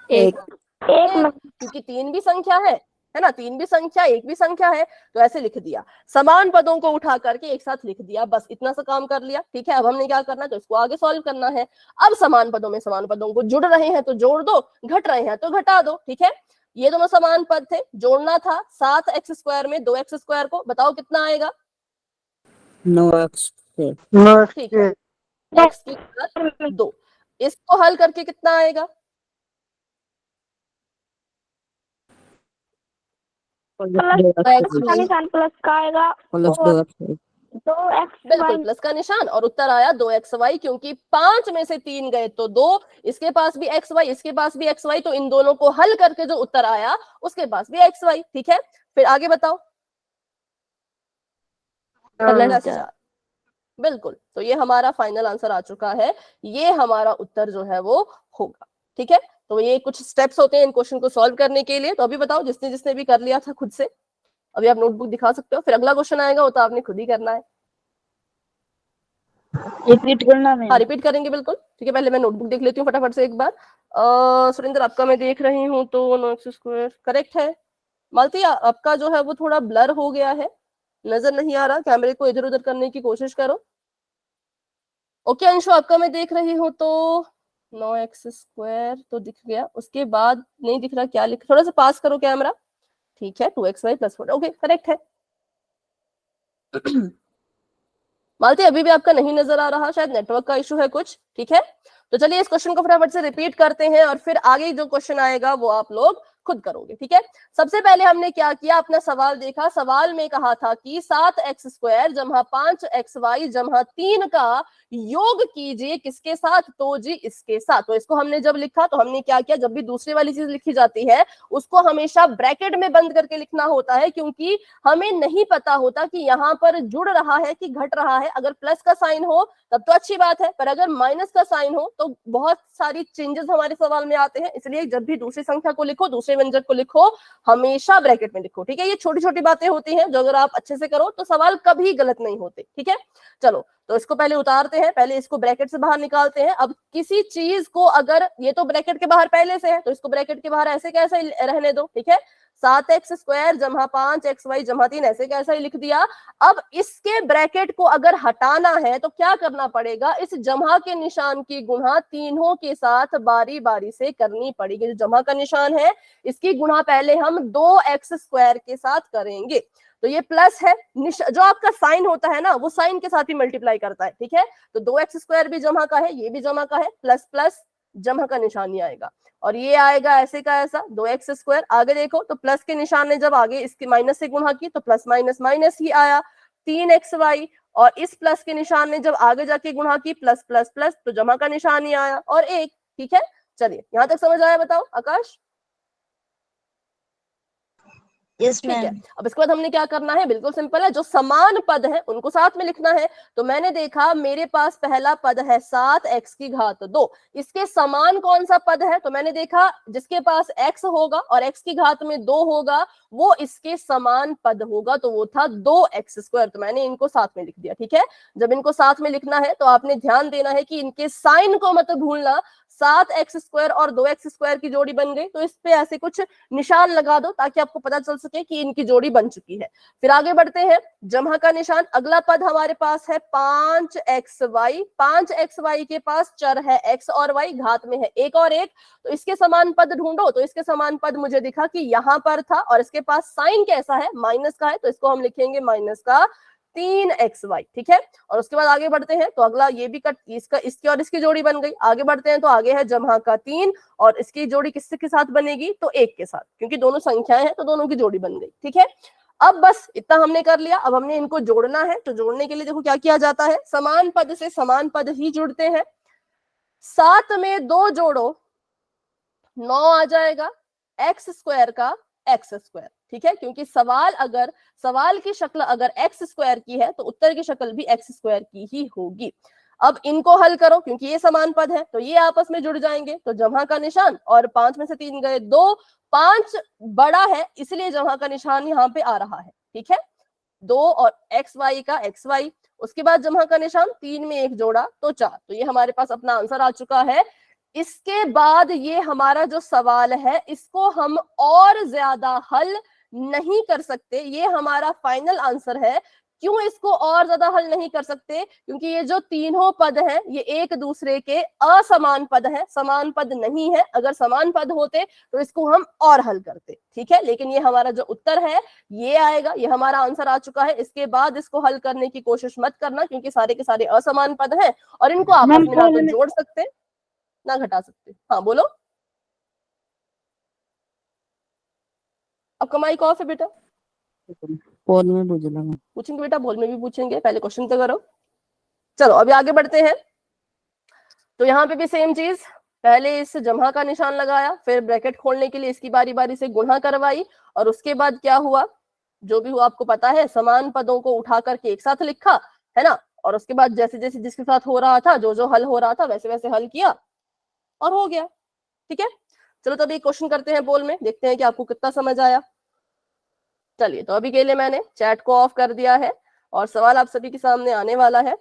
एक। क्योंकि 3 भी संख्या है ना, 3 भी संख्या, 1 भी संख्या है, तो ऐसे लिख दिया। समान पदों को उठा करके एक साथ लिख दिया, बस इतना सा काम कर लिया। ठीक है, अब हमने क्या करना है, तो इसको आगे सॉल्व करना है। अब समान पदों में समान पदों को जुड़ रहे हैं तो जोड़ दो, घट रहे हैं तो घटा दो। ठीक है, ये दोनों समान पद थे, जोड़ना था 7x² में 2x² को। बताओ कितना आएगा? 9x। ठीक है, x की घात 2। इसको हल करके कितना आएगा? निशान प्लस का आएगा बिल्कुल प्लस का निशान, और उत्तर आया 2xy, क्योंकि 5 में से 3 गए तो 2, इसके पास भी xy, इसके पास भी xy, तो इन दोनों को हल करके जो उत्तर आया उसके पास भी xy। ठीक है, फिर आगे बताओ। +4। बिल्कुल, तो ये हमारा फाइनल आंसर आ चुका है, ये हमारा उत्तर जो है वो होगा। ठीक है, तो ये कुछ स्टेप्स होते हैं इन क्वेश्चन को सॉल्व करने के लिए। तो अभी बताओ, जिसने जिसने भी कर लिया था खुद से, अभी आप नोटबुक दिखा सकते हो, फिर अगला क्वेश्चन आएगा वो तो आपने खुद ही करना है। रिपीट करना है। हाँ, रिपीट करेंगे बिल्कुल। ठीक है, पहले मैं नोटबुक देख लेती हूँ फटाफट से एक बार। सुरेंद्र, आपका मैं देख रही हूँ तो 9x² करेक्ट है। मालती, आपका जो है वो थोड़ा ब्लर हो गया है, नजर नहीं आ रहा, कैमरे को इधर उधर करने की कोशिश करो। ओके अंशु, आपका मैं देख रही हूँ तो 9x² तो दिख गया, उसके बाद नहीं दिख रहा, क्या लिख, थोड़ा सा पास करो कैमरा। ठीक है, 2xy + 4, ओके करेक्ट है। मालती, अभी भी आपका नहीं नजर आ रहा, शायद नेटवर्क का इशू है कुछ। ठीक है, तो चलिए इस क्वेश्चन को फटाफट से रिपीट करते हैं और फिर आगे जो क्वेश्चन आएगा वो आप लोग खुद करोगे। ठीक है, सबसे पहले हमने क्या किया, अपना सवाल देखा। सवाल में कहा था कि 7x² जमा 5xy जमा 3 का योग कीजिए किसके साथ? तो जी इसके साथ। तो इसको हमने जब लिखा तो हमने क्या किया, जब भी दूसरी वाली चीज लिखी जाती है उसको हमेशा ब्रैकेट में बंद करके लिखना होता है, क्योंकि हमें नहीं पता होता कि यहाँ पर जुड़ रहा है कि घट रहा है। अगर प्लस का साइन हो तब तो अच्छी बात है, पर अगर माइनस का साइन हो तो बहुत सारी चेंजेस हमारे सवाल में आते हैं। इसलिए जब भी दूसरी संख्या को लिखो, दूसरे व्यंजक को लिखो, हमेशा ब्रैकेट में लिखो। ठीक है, ये छोटी छोटी बातें होती हैं जो अगर आप अच्छे से करो तो सवाल कभी गलत नहीं होते। ठीक है, चलो तो इसको पहले उतारते हैं, पहले इसको ब्रैकेट से बाहर निकालते हैं। अब किसी चीज को अगर ये तो ब्रैकेट के बाहर पहले से है तो इसको ब्रैकेट के बाहर ऐसे कैसे रहने दो। ठीक है, 7x² जमा 5xy जमा 3 ऐसे कैसा ही लिख दिया। अब इसके ब्रैकेट को अगर हटाना है तो क्या करना पड़ेगा, इस जमा के निशान की गुणा तीनों के साथ बारी बारी से करनी पड़ेगी। जो जमा का निशान है इसकी गुणा पहले हम 2x² के साथ करेंगे। तो ये प्लस है, जो आपका साइन होता है ना वो साइन के साथ ही मल्टीप्लाई करता है। ठीक है, तो 2x² भी जमा का है, ये भी जमा का है, प्लस प्लस जमा का निशान ही आएगा, और ये आएगा ऐसे का ऐसा 2x²। आगे देखो तो प्लस के निशान ने जब आगे इसके माइनस से गुणा की तो प्लस माइनस माइनस ही आया 3xy, और इस प्लस के निशान ने जब आगे जाके गुणा की प्लस प्लस प्लस तो जमा का निशान ही आया और 1। ठीक है, चलिए यहां तक समझ आया, बताओ आकाश? यस ठीक है। मैम। अब इसके बाद हमने क्या करना है, बिल्कुल सिंपल है, जो समान पद है उनको साथ में लिखना है। तो मैंने देखा मेरे पास पहला पद है 7x की घात 2, इसके समान कौन सा पद है? तो मैंने देखा जिसके पास x होगा और x की घात में 2 होगा वो इसके समान पद होगा, तो वो था 2x²। तो मैंने इनको साथ में लिख दिया। ठीक है, जब इनको साथ में लिखना है तो आपने ध्यान देना है कि इनके साइन को मत भूलना। 7x² और 2x² की जोड़ी बन गई, तो इस पे ऐसे कुछ निशान लगा दो ताकि आपको पता चल सके कि इनकी जोड़ी बन चुकी है। फिर आगे बढ़ते हैं, जमा का निशान। अगला पद हमारे पास है 5xy। 5xy के पास चर है x और y, घात में है 1 और 1, तो इसके समान पद ढूंढो। तो इसके समान पद मुझे दिखा कि यहाँ पर था और इसके पास साइन कैसा है, माइनस का है, तो इसको हम लिखेंगे माइनस का 3xy। ठीक है, और उसके बाद आगे बढ़ते हैं तो अगला ये भी कट, इसका इसकी और इसकी जोड़ी बन गई। आगे बढ़ते हैं तो आगे है जमा का 3 और इसकी जोड़ी किसके के साथ बनेगी, तो 1 के साथ, क्योंकि दोनों संख्याएं हैं तो दोनों की जोड़ी बन गई। ठीक है, अब बस इतना हमने कर लिया। अब हमने इनको जोड़ना है, तो जोड़ने के लिए देखो क्या किया जाता है, समान पद से समान पद ही जुड़ते हैं। 7 में 2 जोड़ो 9 आ जाएगा, x² का x²। ठीक है, क्योंकि सवाल की शक्ल अगर x² की है तो उत्तर की शक्ल भी x² की ही होगी। अब इनको हल करो, क्योंकि ये समान पद है तो ये आपस में जुड़ जाएंगे। तो जमा का निशान और 5 में से 3 गए 2, 5 बड़ा है इसलिए जमा का निशान यहाँ पे आ रहा है। ठीक है, 2 और xy का xy, उसके बाद जमा का निशान, 3 में 1 जोड़ा तो 4, तो ये हमारे पास अपना आंसर आ चुका है। इसके बाद ये हमारा जो सवाल है इसको हम और ज्यादा हल नहीं कर सकते, ये हमारा फाइनल आंसर है। क्यों इसको और ज्यादा हल नहीं कर सकते, क्योंकि ये जो तीनों पद हैं ये एक दूसरे के असमान पद हैं, समान पद नहीं है। अगर समान पद होते तो इसको हम और हल करते। ठीक है, लेकिन ये हमारा जो उत्तर है ये आएगा, ये हमारा आंसर आ चुका है। इसके बाद इसको हल करने की कोशिश मत करना, क्योंकि सारे के सारे असमान पद हैं और इनको आपस में ना तो जोड़ सकते ना घटा सकते। हाँ बोलो, अब कमाई कॉफ है बेटा, कॉल में पूछ लूंगा। पूछेंगे बेटा, बोल में भी पूछेंगे, पहले क्वेश्चन तो करो। चलो अभी आगे बढ़ते हैं। तो यहाँ पे भी सेम चीज, पहले इस जमा का निशान लगाया, फिर ब्रैकेट खोलने के लिए इसकी बारी बारी से गुणा करवाई, और उसके बाद क्या हुआ, जो भी हुआ आपको पता है, समान पदों को उठा करके एक साथ लिखा है ना, और उसके बाद जैसे जैसे जिसके साथ हो रहा था, जो जो हल हो रहा था वैसे वैसे हल किया और हो गया। ठीक है, चलो तो अभी क्वेश्चन करते हैं बोल में, देखते हैं कि आपको कितना समझ आया। चलिए, तो अभी के लिए मैंने चैट को ऑफ कर दिया है और सवाल आप सभी के सामने आने वाला है।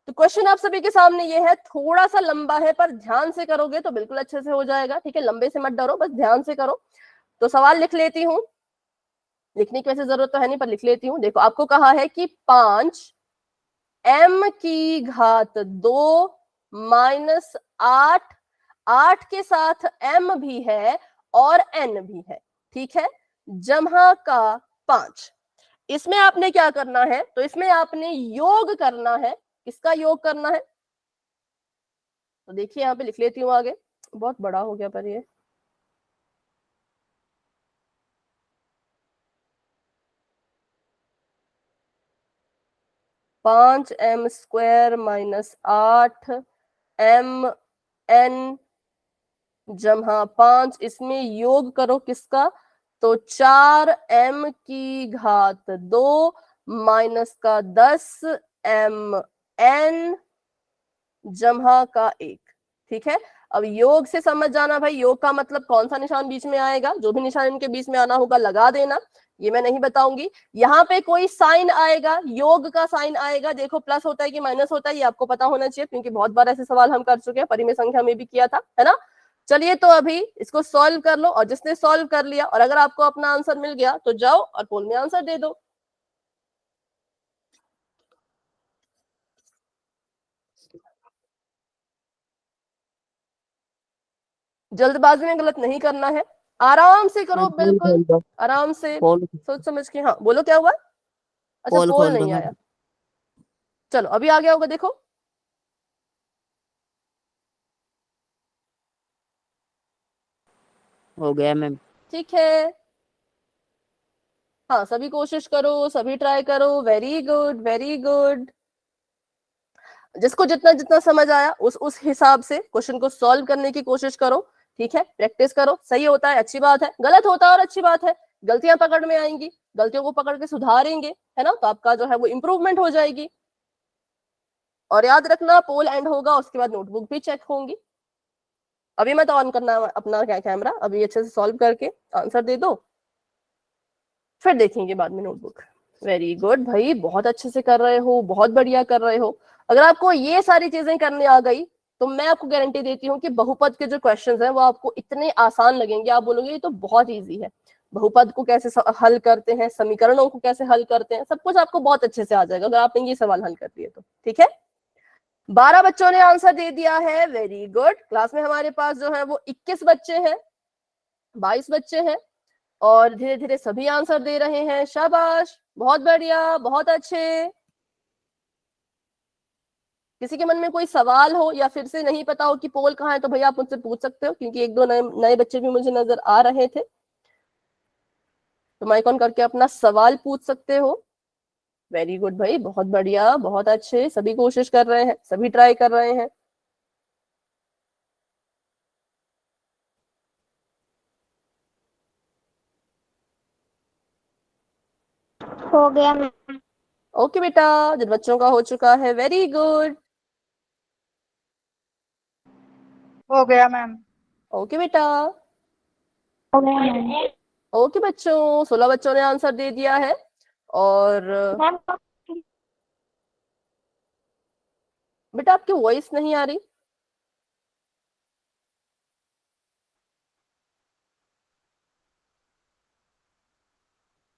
तो क्वेश्चन आप सभी के सामने ये है, थोड़ा सा लंबा है पर ध्यान से करोगे तो बिल्कुल अच्छे से हो जाएगा। ठीक है, लंबे से मत डरो, बस ध्यान से करो। तो सवाल लिख लेती हूँ, लिखने की वैसे जरूरत तो है नहीं पर लिख लेती हूँ। देखो, आपको कहा है कि 5m की घात 2 माइनस 8, 8 के साथ m भी है और n भी है। ठीक है, जमा का 5। इसमें आपने क्या करना है, तो इसमें आपने योग करना है। किसका योग करना है, तो देखिए यहाँ पे लिख लेती हूँ आगे, बहुत बड़ा हो गया पर ये, पांच m² माइनस 8mn जमा 5, इसमें योग करो किसका, तो 4m की घात 2 माइनस का 10mn जमा का 1। ठीक है, अब योग से समझ जाना भाई, योग का मतलब कौन सा निशान बीच में आएगा, जो भी निशान इनके बीच में आना होगा लगा देना, ये मैं नहीं बताऊंगी। यहाँ पे कोई साइन आएगा, योग का साइन आएगा, देखो प्लस होता है कि माइनस होता है ये आपको पता होना चाहिए, क्योंकि बहुत बार ऐसे सवाल हम कर चुके हैं, परिमेय संख्या में भी किया था, है ना। चलिए, तो अभी इसको सॉल्व कर लो, और जिसने सॉल्व कर लिया और अगर आपको अपना आंसर मिल गया तो जाओ और पोल में आंसर दे दो। जल्दबाजी में गलत नहीं करना है, आराम से करो, बिल्कुल आराम से सोच समझ के। हाँ बोलो, क्या हुआ, अच्छा पोल नहीं आया, चलो अभी आ गया होगा, देखो हो गया मैम। ठीक है, हाँ सभी कोशिश करो, सभी ट्राई करो, वेरी गुड वेरी गुड। जिसको जितना जितना समझ आया उस हिसाब से क्वेश्चन को सॉल्व करने की कोशिश करो। ठीक है, प्रैक्टिस करो, सही होता है अच्छी बात है, गलत होता है और अच्छी बात है, गलतियां पकड़ में आएंगी, गलतियों को पकड़ के सुधारेंगे, है ना, तो आपका जो है वो इंप्रूवमेंट हो जाएगी। और याद रखना पोल एंड होगा, उसके बाद नोटबुक भी चेक होंगी। अभी मैं तो ऑन करना अपना क्या कैमरा, अभी अच्छे से सॉल्व करके आंसर दे दो, फिर देखेंगे बाद में नोटबुक। वेरी गुड भाई, बहुत अच्छे से कर रहे हो, बहुत बढ़िया कर रहे हो। अगर आपको ये सारी चीजें करने आ गई तो मैं आपको गारंटी देती हूँ कि बहुपद के जो क्वेश्चंस हैं वो आपको इतने आसान लगेंगे, आप बोलोगे ये तो बहुत इजी है। बहुपद को कैसे हल करते हैं, समीकरणों को कैसे हल करते हैं, सब कुछ आपको बहुत अच्छे से आ जाएगा अगर आपने ये सवाल हल कर दिए तो। ठीक है, 12 बच्चों ने आंसर दे दिया है, वेरी गुड। क्लास में हमारे पास जो है वो 21 बच्चे हैं, 22 बच्चे हैं, और धीरे धीरे सभी आंसर दे रहे हैं, शाबाश, बहुत बढ़िया, बहुत अच्छे। किसी के मन में कोई सवाल हो या फिर से नहीं पता हो कि पोल कहाँ है तो भैया आप मुझसे पूछ सकते हो, क्योंकि एक दो नए नए बच्चे भी मुझे नजर आ रहे थे, तो माइक ऑन करके अपना सवाल पूछ सकते हो। वेरी गुड भाई, बहुत बढ़िया, बहुत अच्छे, सभी कोशिश कर रहे हैं, सभी ट्राई कर रहे हैं। हो गया मैम। ओके बेटा, जिन बच्चों का हो चुका है, वेरी गुड। हो गया मैम। ओके बेटा, हो गया मैम। ओके बच्चों, 16 बच्चों ने आंसर दे दिया है। और मैम बेटा आपकी वॉइस नहीं आ रही।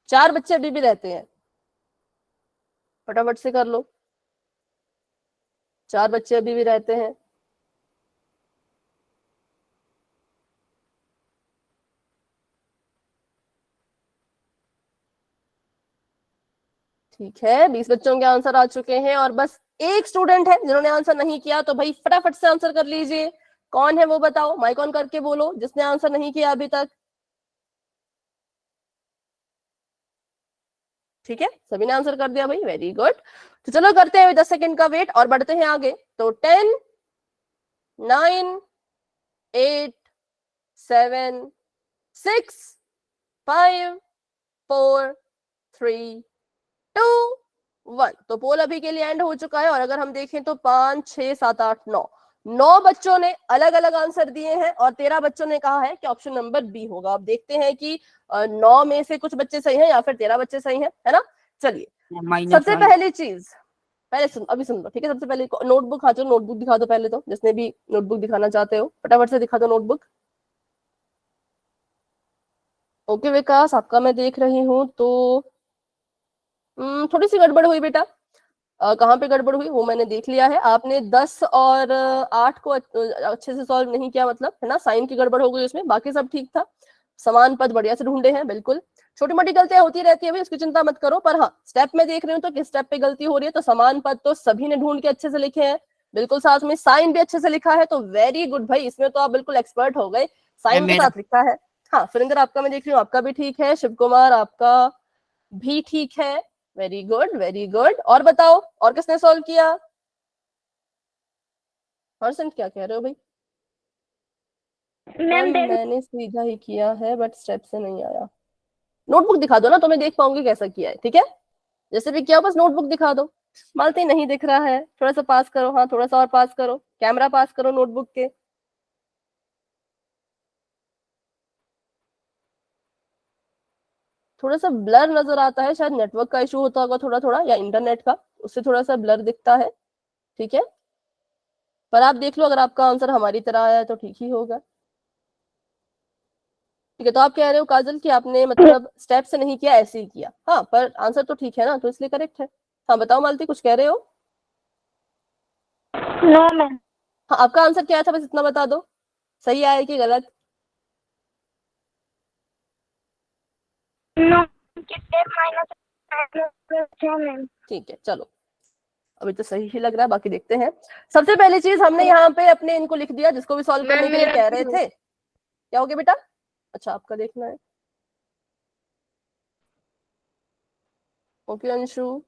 चार बच्चे अभी भी रहते हैं, फटाफट से कर लो, 4 बच्चे अभी भी रहते हैं। ठीक है, 20 बच्चों के आंसर आ चुके हैं, और बस एक स्टूडेंट है जिन्होंने आंसर नहीं किया, तो भाई फटाफट से आंसर कर लीजिए। कौन है वो बताओ, माइक ऑन करके बोलो जिसने आंसर नहीं किया अभी तक। ठीक है, सभी ने आंसर कर दिया भाई, वेरी गुड। तो चलो करते हैं 10 सेकंड का वेट और बढ़ते हैं आगे। तो 10, 9, 8, 7, 6, 5, 4, 3, 2, 1। तो पोल अभी के लिए एंड हो चुका है, और अगर हम देखें तो 5, 6, 7, 8, 9 बच्चों ने अलग अलग आंसर दिए हैं, और 13 बच्चों ने कहा है कि ऑप्शन नंबर बी होगा। अब देखते हैं कि 9 में से कुछ बच्चे सही हैं या फिर 13 बच्चे सही हैं, है ना। चलिए, सबसे पहली चीज, पहले सुन, अभी सुन लो, ठीक है। सबसे पहले नोटबुक, हाँ चलो नोटबुक दिखा दो पहले, तो जिसने भी नोटबुक दिखाना चाहते हो फटाफट से दिखा दो नोटबुक। ओके विकास, आपका मैं देख रही हूँ, तो थोड़ी सी गड़बड़ हुई बेटा। कहाँ पे गड़बड़ हुई वो मैंने देख लिया है। आपने 10 और 8 को अच्छे से सॉल्व नहीं किया, मतलब, है ना, साइन की गड़बड़ हो गई उसमें, बाकी सब ठीक था। समान पद बढ़िया से ढूंढे हैं, बिल्कुल। छोटी मोटी गलतियां होती रहती है भाई, उसकी चिंता मत करो, पर हाँ स्टेप में देख रही हूँ तो किस स्टेप पे गलती हो रही है। तो समान पद तो सभी ने ढूंढ के अच्छे से लिखे हैं, बिल्कुल, साथ में साइन भी अच्छे से लिखा है, तो वेरी गुड भाई, इसमें तो आप बिल्कुल एक्सपर्ट हो गए, साइन के साथ लिखा है। हाँ सुरेंद्र, आपका मैं देख रही हूँ, आपका भी ठीक है। शिव कुमार, आपका भी ठीक है, वेरी गुड, वेरी गुड। और बताओ, और किसने सॉल्व किया? हर्षन, क्या कह रहे हो भाई? मैम मैंने सीधा ही किया है, बट स्टेप से नहीं आया। नोटबुक दिखा दो ना, तो मैं देख पाऊंगी कैसा किया है, ठीक है। जैसे भी किया, बस नोटबुक दिखा दो। मालती नहीं दिख रहा है, थोड़ा सा पास करो, हाँ थोड़ा सा और पास करो, कैमरा पास करो नोटबुक के। थोड़ा सा ब्लर नजर आता है, शायद नेटवर्क का इशू होता होगा थोड़ा थोड़ा, या इंटरनेट का, उससे थोड़ा सा ब्लर दिखता है, ठीक है। पर आप देख लो, अगर आपका आंसर हमारी तरह आया है तो ठीक ही होगा। ठीक है, तो आप कह रहे हो काजल कि आपने मतलब स्टेप से नहीं किया, ऐसे ही किया, हाँ, पर आंसर तो ठीक है ना, तो इसलिए करेक्ट है। हाँ बताओ मालती, कुछ कह रहे हो? No ma'am. हाँ, आपका आंसर क्या था, बस इतना बता दो, सही आया कि गलत? No ma'am. ठीक है, चलो, अभी तो सही ही लग रहा है, बाकी देखते हैं। सबसे पहली चीज हमने यहाँ पे अपने इनको लिख दिया, जिसको भी सॉल्व करने के लिए कह रहे थे। क्या हो गया बेटा? अच्छा, आपका देखना है। ओके अंशु,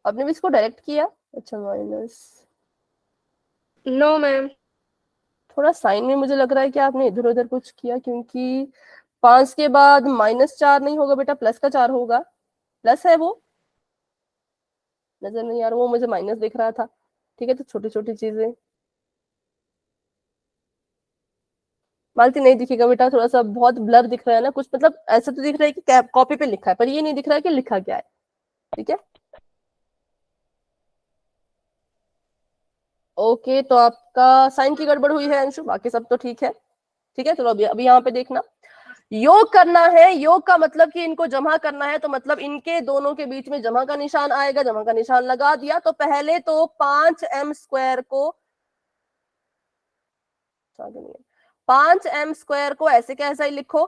आपने भी इसको डायरेक्ट किया? अच्छा, माइनस, नो मैम। थोड़ा साइन में मुझे लग रहा है कि आपने इधर उधर कुछ किया, क्योंकि 5 के बाद -4 नहीं होगा बेटा, प्लस का 4 होगा। प्लस है वो, नजर नहीं आ रहा, वो मुझे माइनस दिख रहा था। ठीक है, तो छोटी छोटी चीजें मालती नहीं दिखेगा बेटा, थोड़ा सा बहुत ब्लर दिख रहा है ना कुछ, मतलब ऐसा तो दिख रहा है कि कॉपी पे लिखा है, पर ये नहीं दिख रहा है कि लिखा क्या है। ठीक है, ओके, तो आपका साइन की गड़बड़ हुई है अंशु, बाकी सब तो ठीक है। ठीक है, चलो अभी अभी यहाँ पे देखना, योग करना है। योग का मतलब कि इनको जमा करना है, तो मतलब इनके दोनों के बीच में जमा का निशान आएगा। जमा का निशान लगा दिया, तो पहले तो 5m² को 5m² को ऐसे कैसा ही लिखो।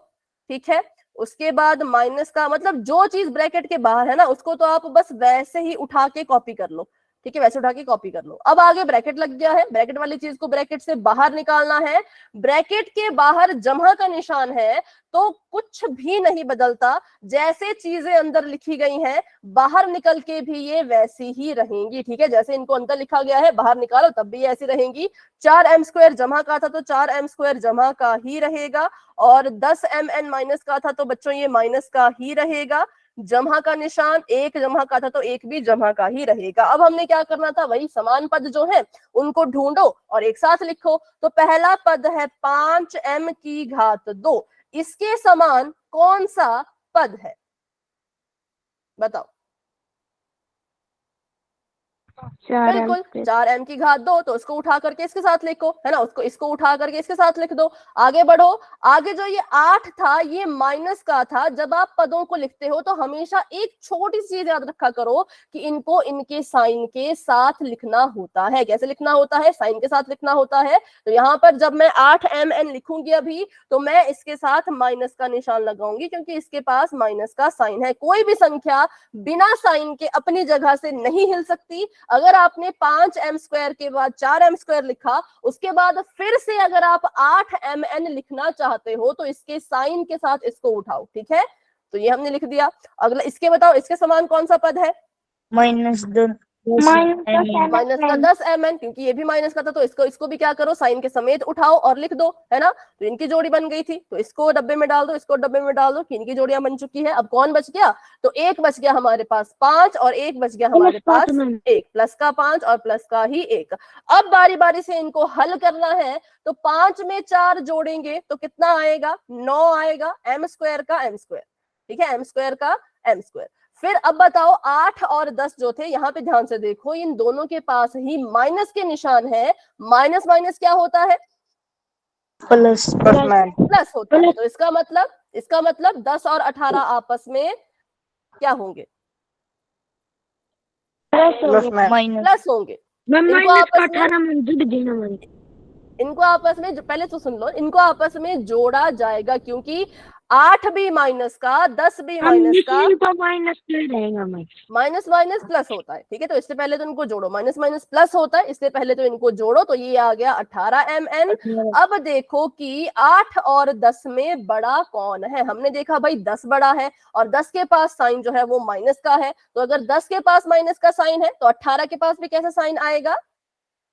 ठीक है, उसके बाद माइनस का मतलब जो चीज ब्रैकेट के बाहर है ना, उसको तो आप बस वैसे ही उठा के कॉपी कर लो। ठीक है, वैसे उठा के कॉपी कर लो। अब आगे ब्रैकेट लग गया है, ब्रैकेट वाली चीज को ब्रैकेट से बाहर निकालना है। ब्रैकेट के बाहर जमा का निशान है, तो कुछ भी नहीं बदलता, जैसे चीजें अंदर लिखी गई हैं बाहर निकल के भी ये वैसी ही रहेंगी। ठीक है, जैसे इनको अंदर लिखा गया है बाहर निकालो तब भी ऐसी रहेंगी। 4m² जमा का था तो 4m² जमा का ही रहेगा, और 10mn माइनस का था तो बच्चों ये माइनस का ही रहेगा। जमा का निशान 1 जमा का था तो 1 भी जमा का ही रहेगा। अब हमने क्या करना था, वही समान पद जो है उनको ढूंढो और एक साथ लिखो। तो पहला पद है 5m², इसके समान कौन सा पद है, बताओ। बिल्कुल 4m², तो उसको उठा करके इसके साथ लिखो, है ना, उसको इसको उठा करके इसके साथ लिख दो। आगे बढ़ो, आगे जो ये 8 था ये माइनस का था। जब आप पदों को लिखते हो तो हमेशा एक छोटी सी चीज याद रखा करो कि इनको इनके साइन के साथ लिखना होता है। कैसे लिखना होता है, साइन के साथ लिखना होता है। तो यहाँ पर जब मैं 8mn लिखूंगी अभी, तो मैं इसके साथ माइनस का निशान लगाऊंगी, क्योंकि इसके पास माइनस का साइन है। कोई भी संख्या बिना साइन के अपनी जगह से नहीं हिल सकती। अगर आपने 5m² के बाद 4m² लिखा, उसके बाद फिर से अगर आप 8mn लिखना चाहते हो तो इसके साइन के साथ इसको उठाओ। ठीक है, तो ये हमने लिख दिया। अगला इसके बताओ, इसके समान कौन सा पद है, माइनस माइनस का 10mn, क्योंकि ये भी माइनस का था तो इसको भी क्या करो, साइन के समेत उठाओ और लिख दो, है ना। तो इनकी जोड़ी बन गई थी, तो इसको डब्बे में डाल दो, इसको डब्बे में डाल दो, कि इनकी जोड़ियां बन चुकी है। अब कौन बच गया, तो एक बच गया हमारे पास 5 और एक बच गया हमारे पास 1, प्लस का 5 और प्लस का ही 1। अब बारी बारी से इनको हल करना है, तो 5 में 4 जोड़ेंगे तो कितना आएगा, 9 आएगा, m² का m²। ठीक है, m² का m²। फिर अब बताओ 8 और 10 जो थे, यहाँ पे ध्यान से देखो, इन दोनों के पास ही माइनस के निशान है। माइनस माइनस क्या होता है, प्लस प्लस होता है। तो इसका मतलब 10 और 18 आपस में क्या होंगे, प्लस होंगे। इनको आपस में पहले तो सुन लो, इनको आपस में जोड़ा जाएगा, क्योंकि 8 भी माइनस का, 10 भी माइनस का, माइनस माइनस प्लस होता है। ठीक है, तो इससे पहले तो इनको जोड़ो, माइनस माइनस प्लस होता है, इससे पहले तो इनको जोड़ो, तो ये आ गया 18mn। अब देखो कि 8 और 10 में बड़ा कौन है। हमने देखा भाई 10 बड़ा है, और 10 के पास साइन जो है वो माइनस का है। तो अगर 10 के पास माइनस का साइन है तो 18 के पास भी कैसा साइन आएगा,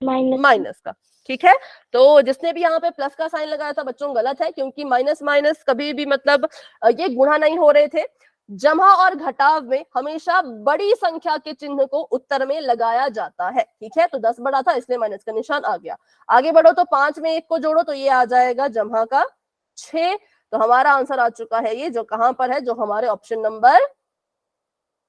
माइनस का। ठीक है, तो जिसने भी यहाँ पे प्लस का साइन लगाया था बच्चों गलत है, क्योंकि माइनस माइनस कभी भी मतलब ये गुणा नहीं हो रहे थे। जमा और घटाव में हमेशा बड़ी संख्या के चिन्ह को उत्तर में लगाया जाता है। ठीक है, तो 10 बड़ा था इसलिए माइनस का निशान आ गया। आगे बढ़ो, तो 5 में 1 को जोड़ो तो ये आ जाएगा जमा का 6। तो हमारा आंसर आ चुका है ये, जो कहां पर है, जो हमारे ऑप्शन नंबर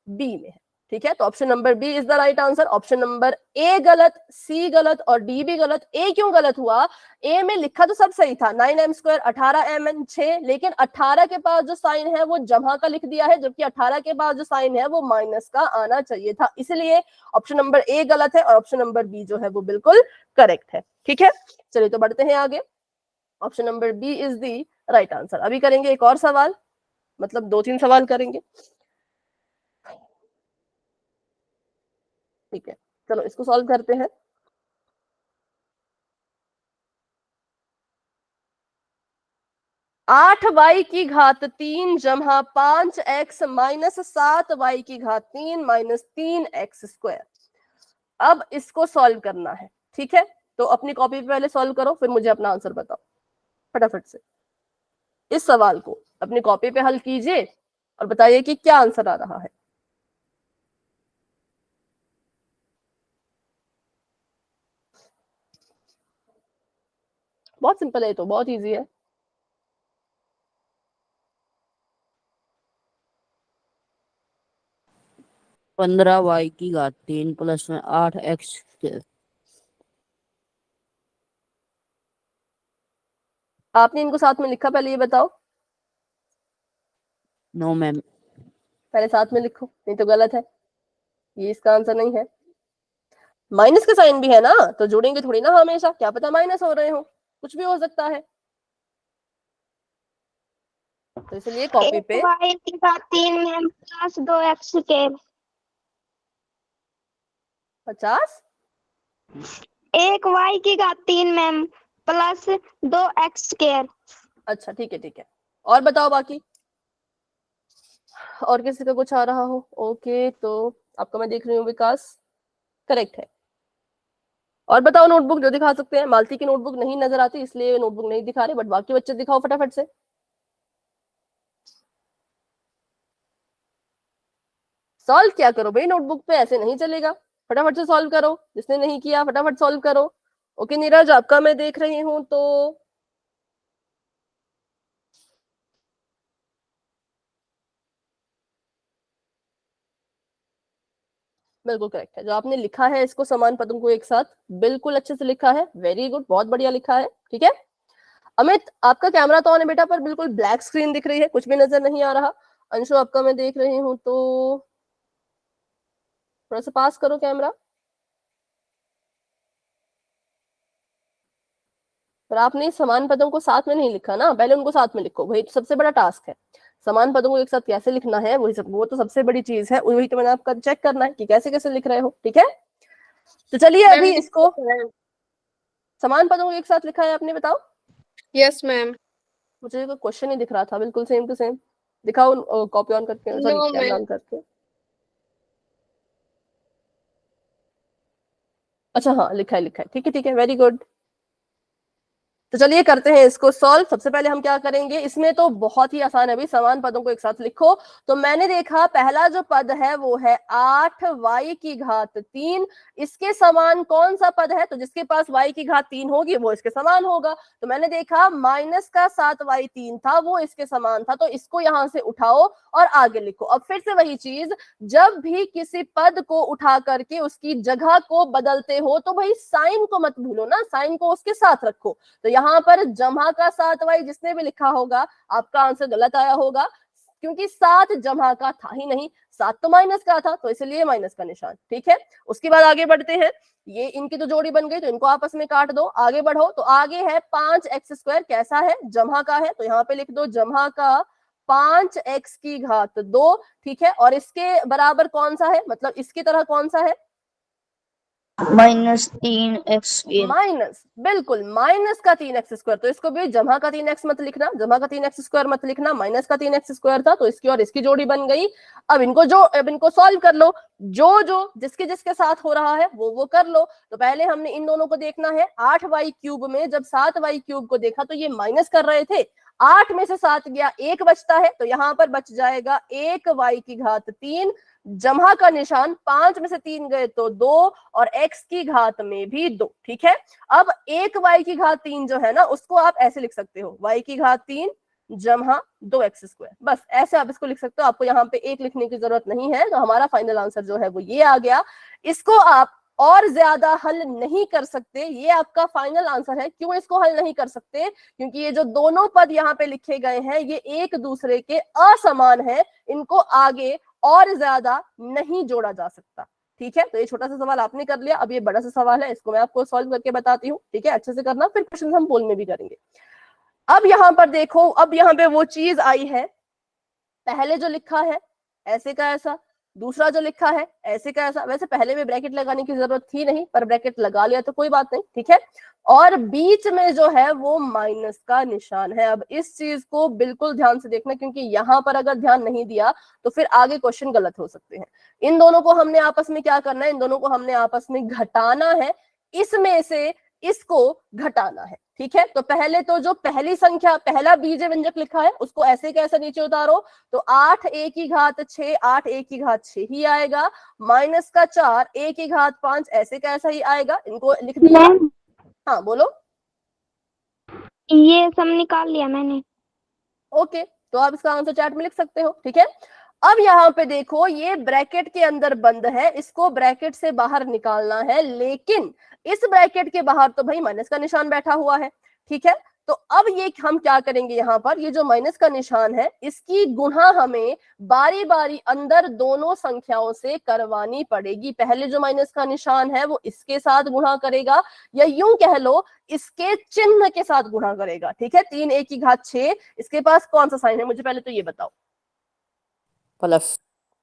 बी में है। ठीक है, तो option number B is the right answer. Option number A गलत, सी गलत और डी भी गलत। ए क्यों गलत हुआ, ए में लिखा तो सब सही था, 9m², 18mn 6, लेकिन 18 के पास जो साइन है वो जमा का लिख दिया है, जबकि 18 के पास जो साइन है वो माइनस का आना चाहिए था। इसलिए ऑप्शन नंबर ए गलत है और ऑप्शन नंबर बी जो है वो बिल्कुल करेक्ट है। ठीक है, चलिए तो बढ़ते हैं आगे। Option number B is the right answer. अभी करेंगे एक और सवाल, मतलब 2-3 सवाल करेंगे। ठीक है, चलो इसको सॉल्व करते हैं। आठ वाई की घात 3 जमा 5x माइनस 7y की घात 3 माइनस 3x²। अब इसको सॉल्व करना है। ठीक है, तो अपनी कॉपी पे पहले सॉल्व करो, फिर मुझे अपना आंसर बताओ फटाफट से। इस सवाल को अपनी कॉपी पे हल कीजिए और बताइए कि क्या आंसर आ रहा है। बहुत सिंपल है, तो बहुत इजी है। पंद्रह वाई की घात 3 प्लस में 8x। आपने इनको साथ में लिखा, पहले ये बताओ। No ma'am. पहले साथ में लिखो, नहीं तो गलत है, ये इसका आंसर नहीं है। माइनस का साइन भी है ना, तो जोड़ेंगे थोड़ी ना हमेशा, क्या पता माइनस हो रहे हो, कुछ भी हो सकता है। तो इसलिए कॉपी पे 1y की घात 3 ma'am plus 2x square. 50। 1y की घात 3 मैम प्लस 2x स्क्वायर। अच्छा ठीक है ठीक है, और बताओ बाकी, और किसी का कुछ आ रहा हो? ओके, तो आपका मैं देख रही हूँ विकास करेक्ट है। और बताओ नोटबुक जो दिखा सकते हैं। मालती की नोटबुक नहीं नजर आती इसलिए नोटबुक नहीं दिखा रहे, बट बाकी बच्चे दिखाओ फटाफट से। सॉल्व क्या करो भाई, नोटबुक पे ऐसे नहीं चलेगा, फटाफट से सॉल्व करो। जिसने नहीं किया फटाफट सॉल्व करो। ओके नीरज, आपका मैं देख रही हूँ तो बिल्कुल करेक्ट है जो आपने लिखा है। इसको समान पदों को एक साथ बिल्कुल अच्छे से लिखा है, वेरी गुड, बहुत बढ़िया लिखा है। ठीक है अमित, आपका कैमरा तो ऑन है बेटा, पर बिल्कुल ब्लैक स्क्रीन दिख रही है, कुछ भी नजर नहीं आ रहा। अंशु, आपका मैं देख रही हूँ तो थोड़ा सा पास करो कैमरा। पर आपने समान पदों को साथ में नहीं लिखा ना, पहले उनको साथ में लिखो, वही तो सबसे बड़ा टास्क है। समान पदों को एक साथ कैसे लिखना है, वो तो सबसे बड़ी चीज है, वही तो मैंने आपका चेक करना है कि कैसे कैसे लिख रहे हो। ठीक है, तो चलिए अभी इसको समान पदों को एक साथ लिखा है आपने, बताओ। Yes ma'am. मुझे कोई क्वेश्चन ही दिख रहा था, बिल्कुल सेम टू सेम। दिखाओ कॉपी ऑन करके, sorry no camera ma'am. On करके। अच्छा हाँ, लिखा है लिखा है, ठीक है वेरी गुड। तो चलिए करते हैं इसको सॉल्व। सबसे पहले हम क्या करेंगे, इसमें तो बहुत ही आसान है, अभी समान पदों को एक साथ लिखो। तो मैंने देखा पहला जो पद है वो है 8y की घात 3। इसके समान कौन सा पद है, तो जिसके पास y की घात 3 होगी वो इसके समान होगा। तो मैंने देखा माइनस का 7y3 था, वो इसके समान था, तो इसको यहां से उठाओ और आगे लिखो। अब फिर से वही चीज, जब भी किसी पद को उठा करके उसकी जगह को बदलते हो तो भाई साइन को मत भूलो ना, साइन को उसके साथ रखो। तो यहाँ पर जमा का 7y जिसने भी लिखा होगा आपका आंसर गलत आया होगा, क्योंकि 7 जमा का था ही नहीं, 7 तो माइनस का था, तो इसलिए माइनस का निशान। ठीक है, उसके बाद आगे बढ़ते हैं। ये इनकी तो जोड़ी बन गई, तो इनको आपस में काट दो, आगे बढ़ो। तो आगे है 5x², कैसा है, जमा का है, तो यहाँ पे लिख दो जमा का 5x की घात 2। ठीक है, और इसके बराबर कौन सा है, मतलब इसकी तरह कौन सा है, -3x²। माइनस, बिल्कुल माइनस का 3x²। तो इसको भी जमा का 3x मत लिखना, जमा का 3x² मत लिखना, माइनस का 3x² था, तो इसकी और इसकी जोड़ी बन गई। अब इनको सॉल्व कर लो, जो जिसके जिसके साथ हो रहा है वो कर लो। तो पहले हमने इन दोनों को देखना है। 8y³ में जब 7y³ को देखा तो ये माइनस कर रहे थे, 8 में से 7 गया, 1 बचता है, तो यहाँ पर बच जाएगा 1y की घात 3, जमा का निशान, 5 में से 3 गए तो 2, और x की घात में भी 2। ठीक है, अब 1y की घात 3 जो है ना, उसको आप ऐसे लिख सकते हो, y की घात 3 जमा 2x², बस ऐसे आप इसको लिख सकते हो। आपको यहाँ पे 1 लिखने की जरूरत नहीं है। तो हमारा फाइनल आंसर जो है वो ये आ गया। इसको आप और ज्यादा हल नहीं कर सकते, ये आपका फाइनल आंसर है। क्यों इसको हल नहीं कर सकते, क्योंकि ये जो दोनों पद यहाँ पे लिखे गए हैं ये एक दूसरे के असमान है, इनको आगे और ज्यादा नहीं जोड़ा जा सकता। ठीक है, तो ये छोटा सा सवाल आपने कर लिया, अब ये बड़ा सा सवाल है, इसको मैं आपको सॉल्व करके बताती हूँ। ठीक है, अच्छे से करना, फिर क्वेश्चन हम पोल में भी करेंगे। अब यहाँ पर देखो, अब यहाँ पे वो चीज आई है, पहले जो लिखा है ऐसे का ऐसा, दूसरा जो लिखा है ऐसे का ऐसा। वैसे पहले में ब्रैकेट लगाने की जरूरत थी नहीं, पर ब्रैकेट लगा लिया तो कोई बात नहीं। ठीक है, और बीच में जो है वो माइनस का निशान है। अब इस चीज को बिल्कुल ध्यान से देखना, क्योंकि यहाँ पर अगर ध्यान नहीं दिया तो फिर आगे क्वेश्चन गलत हो सकते हैं। इन दोनों को हमने आपस में क्या करना है, इन दोनों को हमने आपस में घटाना है। इसमें से इसको घटाना है। ठीक है, तो पहले तो जो पहली संख्या, पहला बीजीय व्यंजक लिखा है उसको ऐसे कैसे नीचे उतारो, तो 8 a की घात 6, 8 a की घात 6 ही आएगा, माइनस का 4 a की घात 5 ऐसे कैसा ही आएगा, इनको लिख दिया। मैम हाँ बोलो। ये सब निकाल लिया मैंने। ओके, तो आप इसका आंसर चैट में लिख सकते हो। ठीक है, अब यहाँ पे देखो ये ब्रैकेट के अंदर बंद है, इसको ब्रैकेट से बाहर निकालना है, लेकिन इस ब्रैकेट के बाहर तो भाई माइनस का निशान बैठा हुआ है। ठीक है, तो अब ये हम क्या करेंगे, यहाँ पर ये जो माइनस का निशान है इसकी गुणा हमें बारी बारी अंदर दोनों संख्याओं से करवानी पड़ेगी। पहले जो माइनस का निशान है वो इसके साथ गुणा करेगा, या यूं कह लो इसके चिन्ह के साथ गुणा करेगा। ठीक है, 3 a की घात 6, इसके पास कौन सा साइन है, मुझे पहले तो ये बताओ। प्लस।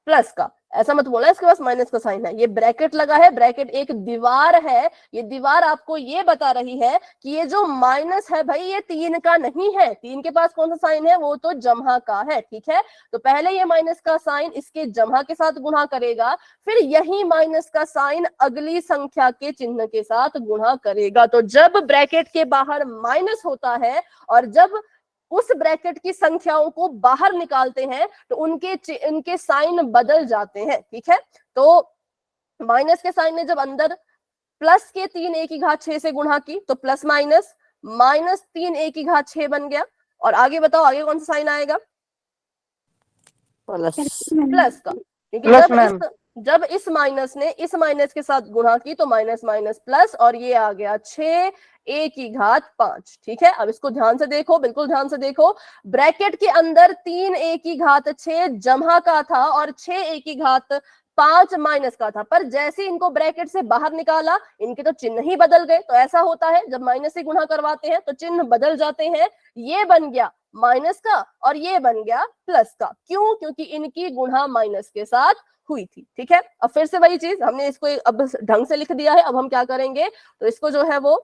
प्लस का, ऐसा मत बोला इसके पास माइनस का साइन है, ये ब्रैकेट लगा है, ब्रैकेट एक दीवार है, ये दीवार आपको ये बता रही है कि ये जो माइनस है भाई ये 3 का नहीं है, 3 के पास कौन सा साइन है, वो तो जमा का है। ठीक है, तो पहले ये माइनस का साइन इसके जमा के साथ गुणा करेगा, फिर यही माइनस का साइन अगली संख्या के चिन्ह के साथ गुणा करेगा। तो जब ब्रैकेट के बाहर माइनस होता है और जब उस ब्रैकेट की संख्याओं को बाहर निकालते हैं तो उनके साइन बदल जाते हैं। ठीक है, तो माइनस के साइन ने जब अंदर प्लस के 3 a की घात 6 से गुणा की तो प्लस माइनस माइनस 3 a की घात 6 बन गया। और आगे बताओ आगे कौन सा साइन आएगा, प्लस। प्लस का, क्योंकि प्लस मैम। जब इस माइनस ने इस माइनस के साथ गुणा की तो माइनस माइनस प्लस, और ये आ गया 6 a की घात 5। ठीक है, अब इसको ध्यान से देखो, बिल्कुल ध्यान से देखो, ब्रैकेट के अंदर 3 a की घात 6 जमा का था और 6 a की घात 5 माइनस का था, पर जैसे इनको ब्रैकेट से बाहर निकाला इनके तो चिन्ह ही बदल गए। तो ऐसा होता है जब माइनस से गुणा करवाते हैं तो चिन्ह बदल जाते हैं, ये बन गया माइनस का और ये बन गया प्लस का। क्यों, क्योंकि इनकी गुणा माइनस के साथ हुई थी। ठीक है, अब फिर से वही चीज हमने इसको अब ढंग से लिख दिया है, अब हम क्या करेंगे, तो इसको जो है वो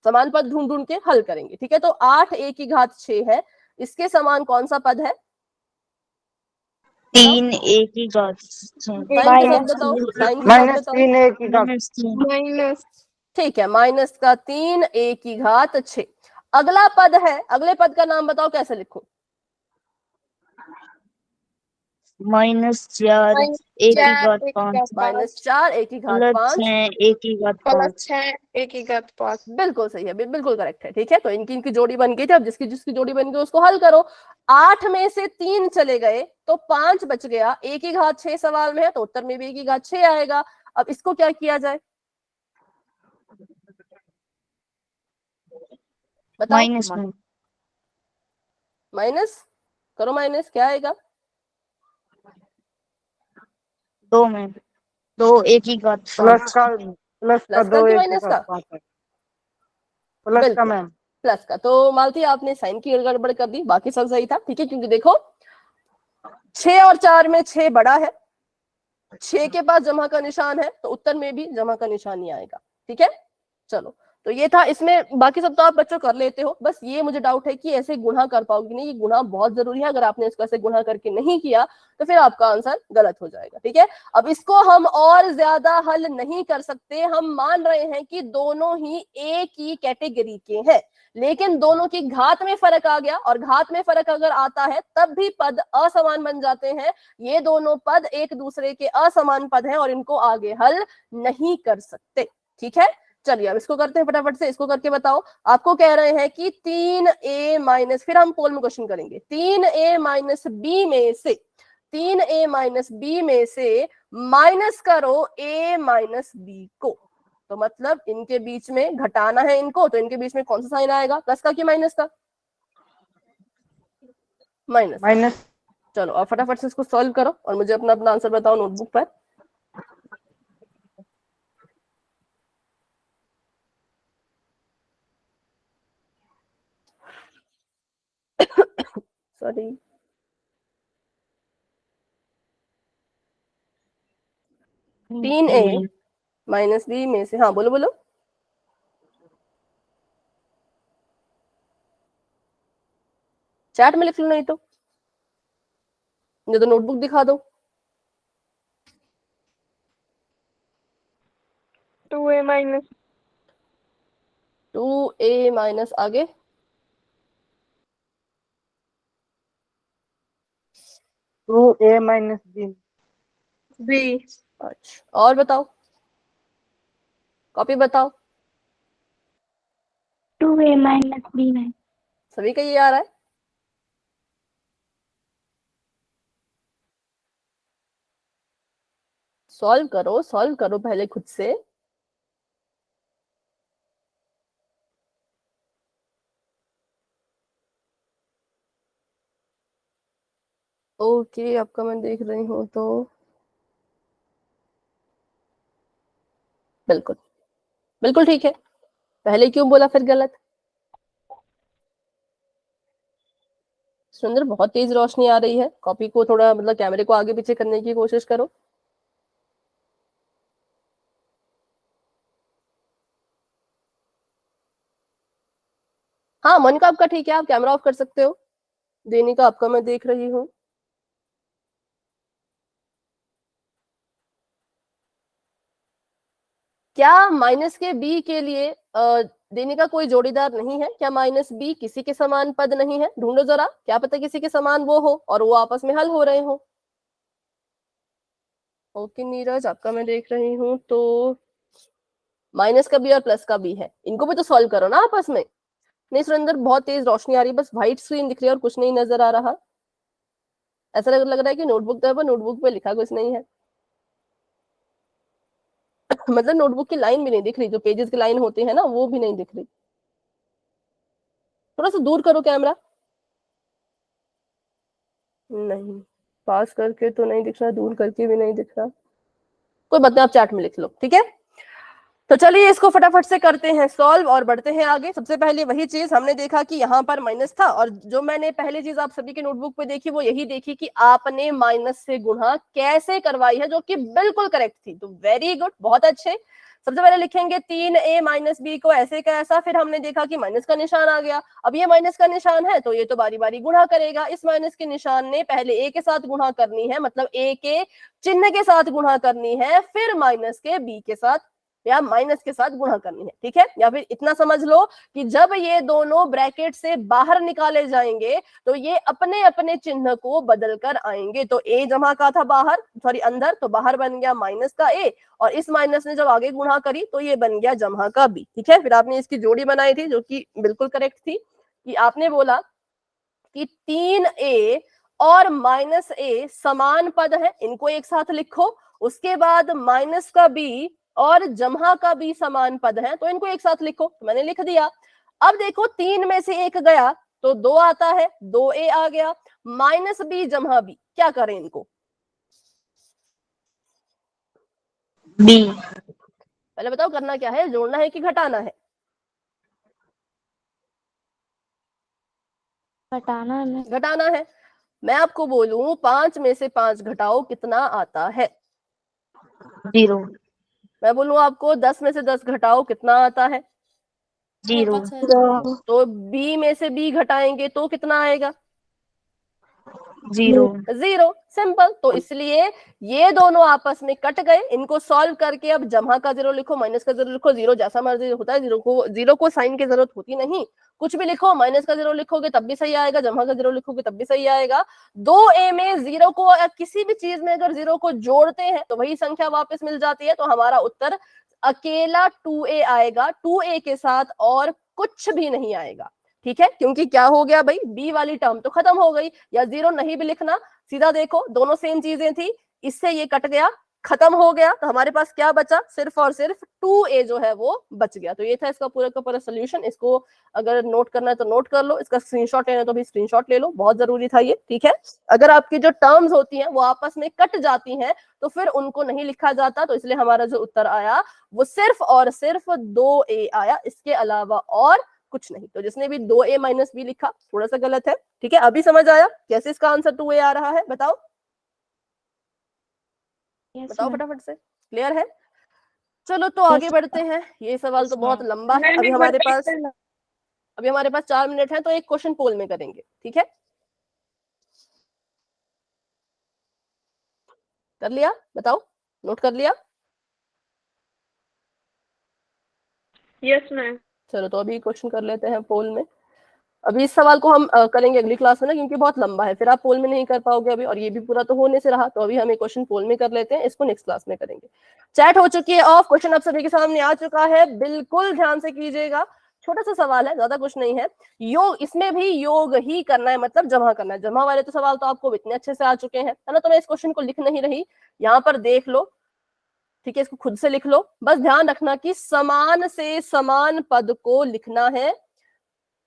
समान पद ढूंढ ढूंढ के हल करेंगे। ठीक है, तो 8 a की घात 6 है, इसके समान कौन सा पद है, 3 a की घात 6। साइन के साथ बताओ, साइन के साथ माइनस बताओ। 3 a की घात। माइनस ठीक है, माइनस का 3 a की घात 6। अगला पद है, अगले पद का नाम बताओ कैसे लिखो, -4 a की घात 5 -4 a की घात 5 +6 a की घात 5। प्लस 6 a की घात 5। बिल्कुल सही है, बिल्कुल करेक्ट है। ठीक है, तो इनकी इनकी जोड़ी बन गई थी, अब जिसकी जिसकी जोड़ी बन गई उसको हल करो। 8 में से 3 चले गए तो 5 बच गया, a की घात 6 सवाल में है तो उत्तर में भी a की घात 6 आएगा। अब इसको क्या किया जाए बताओ, माइनस में माइनस करो, माइनस क्या आएगा, 2 में 2 a की घात 5। प्लस का 2 कि a माइनस की का, घात 5 है। प्लस का बिल्कुल मैम। प्लस का। तो मालती आपने साइन की गड़बड़ कर दी, बाकी सब सही था। ठीक है, क्योंकि देखो 6 और 4 में 6 बड़ा है, 6 के पास जमा का निशान है तो उत्तर में भी जमा का निशान ही आएगा। ठीक है, चलो, तो ये था, इसमें बाकी सब तो आप बच्चों कर लेते हो, बस ये मुझे डाउट है कि ऐसे गुणा कर पाओगे नहीं, ये गुणा बहुत जरूरी है, अगर आपने इसको ऐसे गुणा करके नहीं किया तो फिर आपका आंसर गलत हो जाएगा। ठीक है, अब इसको हम और ज्यादा हल नहीं कर सकते, हम मान रहे हैं कि दोनों ही एक ही कैटेगरी के हैं, लेकिन दोनों की घात में फर्क आ गया, और घात में फर्क अगर आता है तब भी पद असमान बन जाते हैं। ये दोनों पद एक दूसरे के असमान पद हैं और इनको आगे हल नहीं कर सकते। ठीक है, चलिए अब इसको करते हैं फटाफट से, इसको करके बताओ। आपको कह रहे हैं कि 3a माइनस, फिर हम पोल में क्वेश्चन करेंगे, 3a माइनस बी में से 3a माइनस बी में से माइनस करो a माइनस बी को, तो मतलब इनके बीच में घटाना है इनको, तो इनके बीच में कौन सा साइन आएगा, प्लस का कि माइनस का, माइनस। माइनस। चलो और फटाफट से इसको सॉल्व करो और मुझे अपना अपना आंसर बताओ नोटबुक पर। सॉरी, तीन ए माइनस बी में से, हाँ बोलो बोलो, चैट में लिख लो, नहीं तो मुझे तो नोटबुक दिखा दो। 2a माइनस 2a माइनस आगे 2a माइनस b। B। अच्छा, और बताओ, कॉपी बताओ, 2a माइनस b मैम। सभी का ये आ रहा है? सॉल्व करो पहले खुद से। ओके, आपका मैं देख रही हूँ तो बिल्कुल बिल्कुल ठीक है। पहले क्यों बोला फिर गलत? सुंदर, बहुत तेज रोशनी आ रही है, कॉपी को थोड़ा मतलब कैमरे को आगे पीछे करने की कोशिश करो। हाँ, मन का आपका ठीक है, आप कैमरा ऑफ कर सकते हो। देने का आपका मैं देख रही हूँ। क्या माइनस के बी के लिए देने का कोई जोड़ीदार नहीं है? क्या माइनस बी किसी के समान पद नहीं है? ढूंढो जरा, क्या पता किसी के समान वो हो और वो आपस में हल हो रहे हो। ओके नीरज, आपका मैं देख रही हूँ तो माइनस का बी और प्लस का बी है, इनको भी तो सॉल्व करो ना आपस में। नहीं सुरेंद्र, बहुत तेज रोशनी आ रही है, बस व्हाइट स्क्रीन दिख रही है और कुछ नहीं नजर आ रहा। ऐसा लग रहा है कि नोटबुक पर नोटबुक पे लिखा कुछ नहीं है। मतलब नोटबुक की लाइन भी नहीं दिख रही, जो पेजेस की लाइन होती है ना, वो भी नहीं दिख रही। थोड़ा सा दूर करो कैमरा। नहीं, पास करके तो नहीं दिख रहा, दूर करके भी नहीं दिख रहा। कोई बात नहीं, आप चैट में लिख लो, ठीक है। तो चलिए इसको फटाफट से करते हैं सॉल्व और बढ़ते हैं आगे। सबसे पहले वही चीज हमने देखा कि यहाँ पर माइनस था, और जो मैंने पहली चीज आप सभी के नोटबुक पे देखी वो यही देखी कि आपने माइनस से गुणा कैसे करवाई है, जो कि बिल्कुल करेक्ट थी। तो वेरी गुड, बहुत अच्छे। सबसे पहले लिखेंगे 3a माइनस बी को ऐसे का ऐसा, फिर हमने देखा कि माइनस का निशान आ गया। अब ये माइनस का निशान है तो ये तो बारी बारी गुणा करेगा। इस माइनस के निशान ने पहले a के साथ गुणा करनी है, मतलब a के चिन्ह के साथ गुणा करनी है, फिर माइनस के b के साथ या माइनस के साथ गुणा करनी है, ठीक है। या फिर इतना समझ लो कि जब ये दोनों ब्रैकेट से बाहर निकाले जाएंगे तो ये अपने अपने चिन्ह को बदल कर आएंगे। तो a जमा का था बाहर, सॉरी अंदर, तो बाहर बन गया माइनस का a, और इस माइनस ने जब आगे गुणा करी तो ये बन गया जमा का b, ठीक है। फिर आपने इसकी जोड़ी बनाई थी जो कि बिल्कुल करेक्ट थी, कि आपने बोला कि 3a और माइनस a समान पद है, इनको एक साथ लिखो। उसके बाद माइनस का b और जमा का b समान पद है, तो इनको एक साथ लिखो। तो मैंने लिख दिया। अब देखो 3 में से 1 गया तो 2 आता है, 2a आ गया। माइनस b जमा b, क्या करें इनको? बी। पहले बताओ करना क्या है, जोड़ना है कि घटाना है? घटाना है। घटाना है। मैं आपको बोलूं 5 में से 5 घटाओ, कितना आता है? 0। मैं बोलूं आपको 10 में से 10 घटाओ, कितना आता है? 0। तो b में से b घटाएंगे तो कितना आएगा? 0। 0। सिंपल। तो इसलिए ये दोनों आपस में कट गए। इनको सॉल्व करके अब जमा का 0 लिखो, माइनस का 0 लिखो, 0 जैसा मर्जी होता है, जीरो को साइन की जरूरत होती नहीं, कुछ भी लिखो। माइनस का 0 लिखोगे तब भी सही आएगा, जमा का 0 लिखोगे तब भी सही आएगा। 2a में 0 को, किसी भी चीज में अगर 0 को जोड़ते हैं तो वही संख्या वापस मिल जाती है। तो हमारा उत्तर अकेला 2a आएगा, 2a के साथ और कुछ भी नहीं आएगा, ठीक है। क्योंकि क्या हो गया भाई, b वाली टर्म तो खत्म हो गई, या 0 नहीं भी लिखना, सीधा देखो दोनों सेम चीजें थी, इससे ये कट गया, खत्म हो गया। तो हमारे पास क्या बचा? सिर्फ और सिर्फ 2a जो है वो बच गया। तो ये था इसका पूरा का पूरा सोल्यूशन। इसको अगर नोट करना है तो नोट कर लो, इसका स्क्रीनशॉट लेना है तो भी स्क्रीनशॉट ले लो, बहुत जरूरी था ये, ठीक है। अगर आपकी जो टर्म्स होती हैं वो आपस में कट जाती हैं तो फिर उनको नहीं लिखा जाता। तो इसलिए हमारा जो उत्तर आया वो सिर्फ और सिर्फ 2a आया, इसके अलावा और कुछ नहीं। तो जिसने भी 2a माइनस बी लिखा थोड़ा सा गलत है, ठीक है। अभी समझ आया कैसे इसका आंसर 2a आ रहा है? बताओ बताओ फटाफट से, क्लियर है? चलो तो आगे बढ़ते हैं। ये सवाल तो बहुत लंबा है। अभी हमारे पास 4 मिनट है, तो एक क्वेश्चन पोल में करेंगे, ठीक है। कर लिया? बताओ, नोट कर लिया? Yes ma'am. चलो तो अभी क्वेश्चन कर लेते हैं पोल में। अभी इस सवाल को हम करेंगे अगली क्लास में ना, क्योंकि बहुत लंबा है, फिर आप पोल में नहीं कर पाओगे अभी, और ये भी पूरा तो होने से रहा, तो अभी हम एक क्वेश्चन पोल में कर लेते हैं, इसको नेक्स्ट क्लास में करेंगे। चैट हो चुकी है ऑफ, क्वेश्चन आप सभी के सामने आ चुका है, बिल्कुल ध्यान से कीजिएगा। छोटा सा सवाल है, ज्यादा कुछ नहीं है। योग, इसमें भी योग ही करना है, मतलब जमा करना है। जमा वाले तो सवाल तो आपको इतने अच्छे से आ चुके हैं, है ना, तो मैं इस क्वेश्चन को लिख नहीं रही, यहाँ पर देख लो, ठीक है, इसको खुद से लिख लो। बस ध्यान रखना कि समान से समान पद को लिखना है,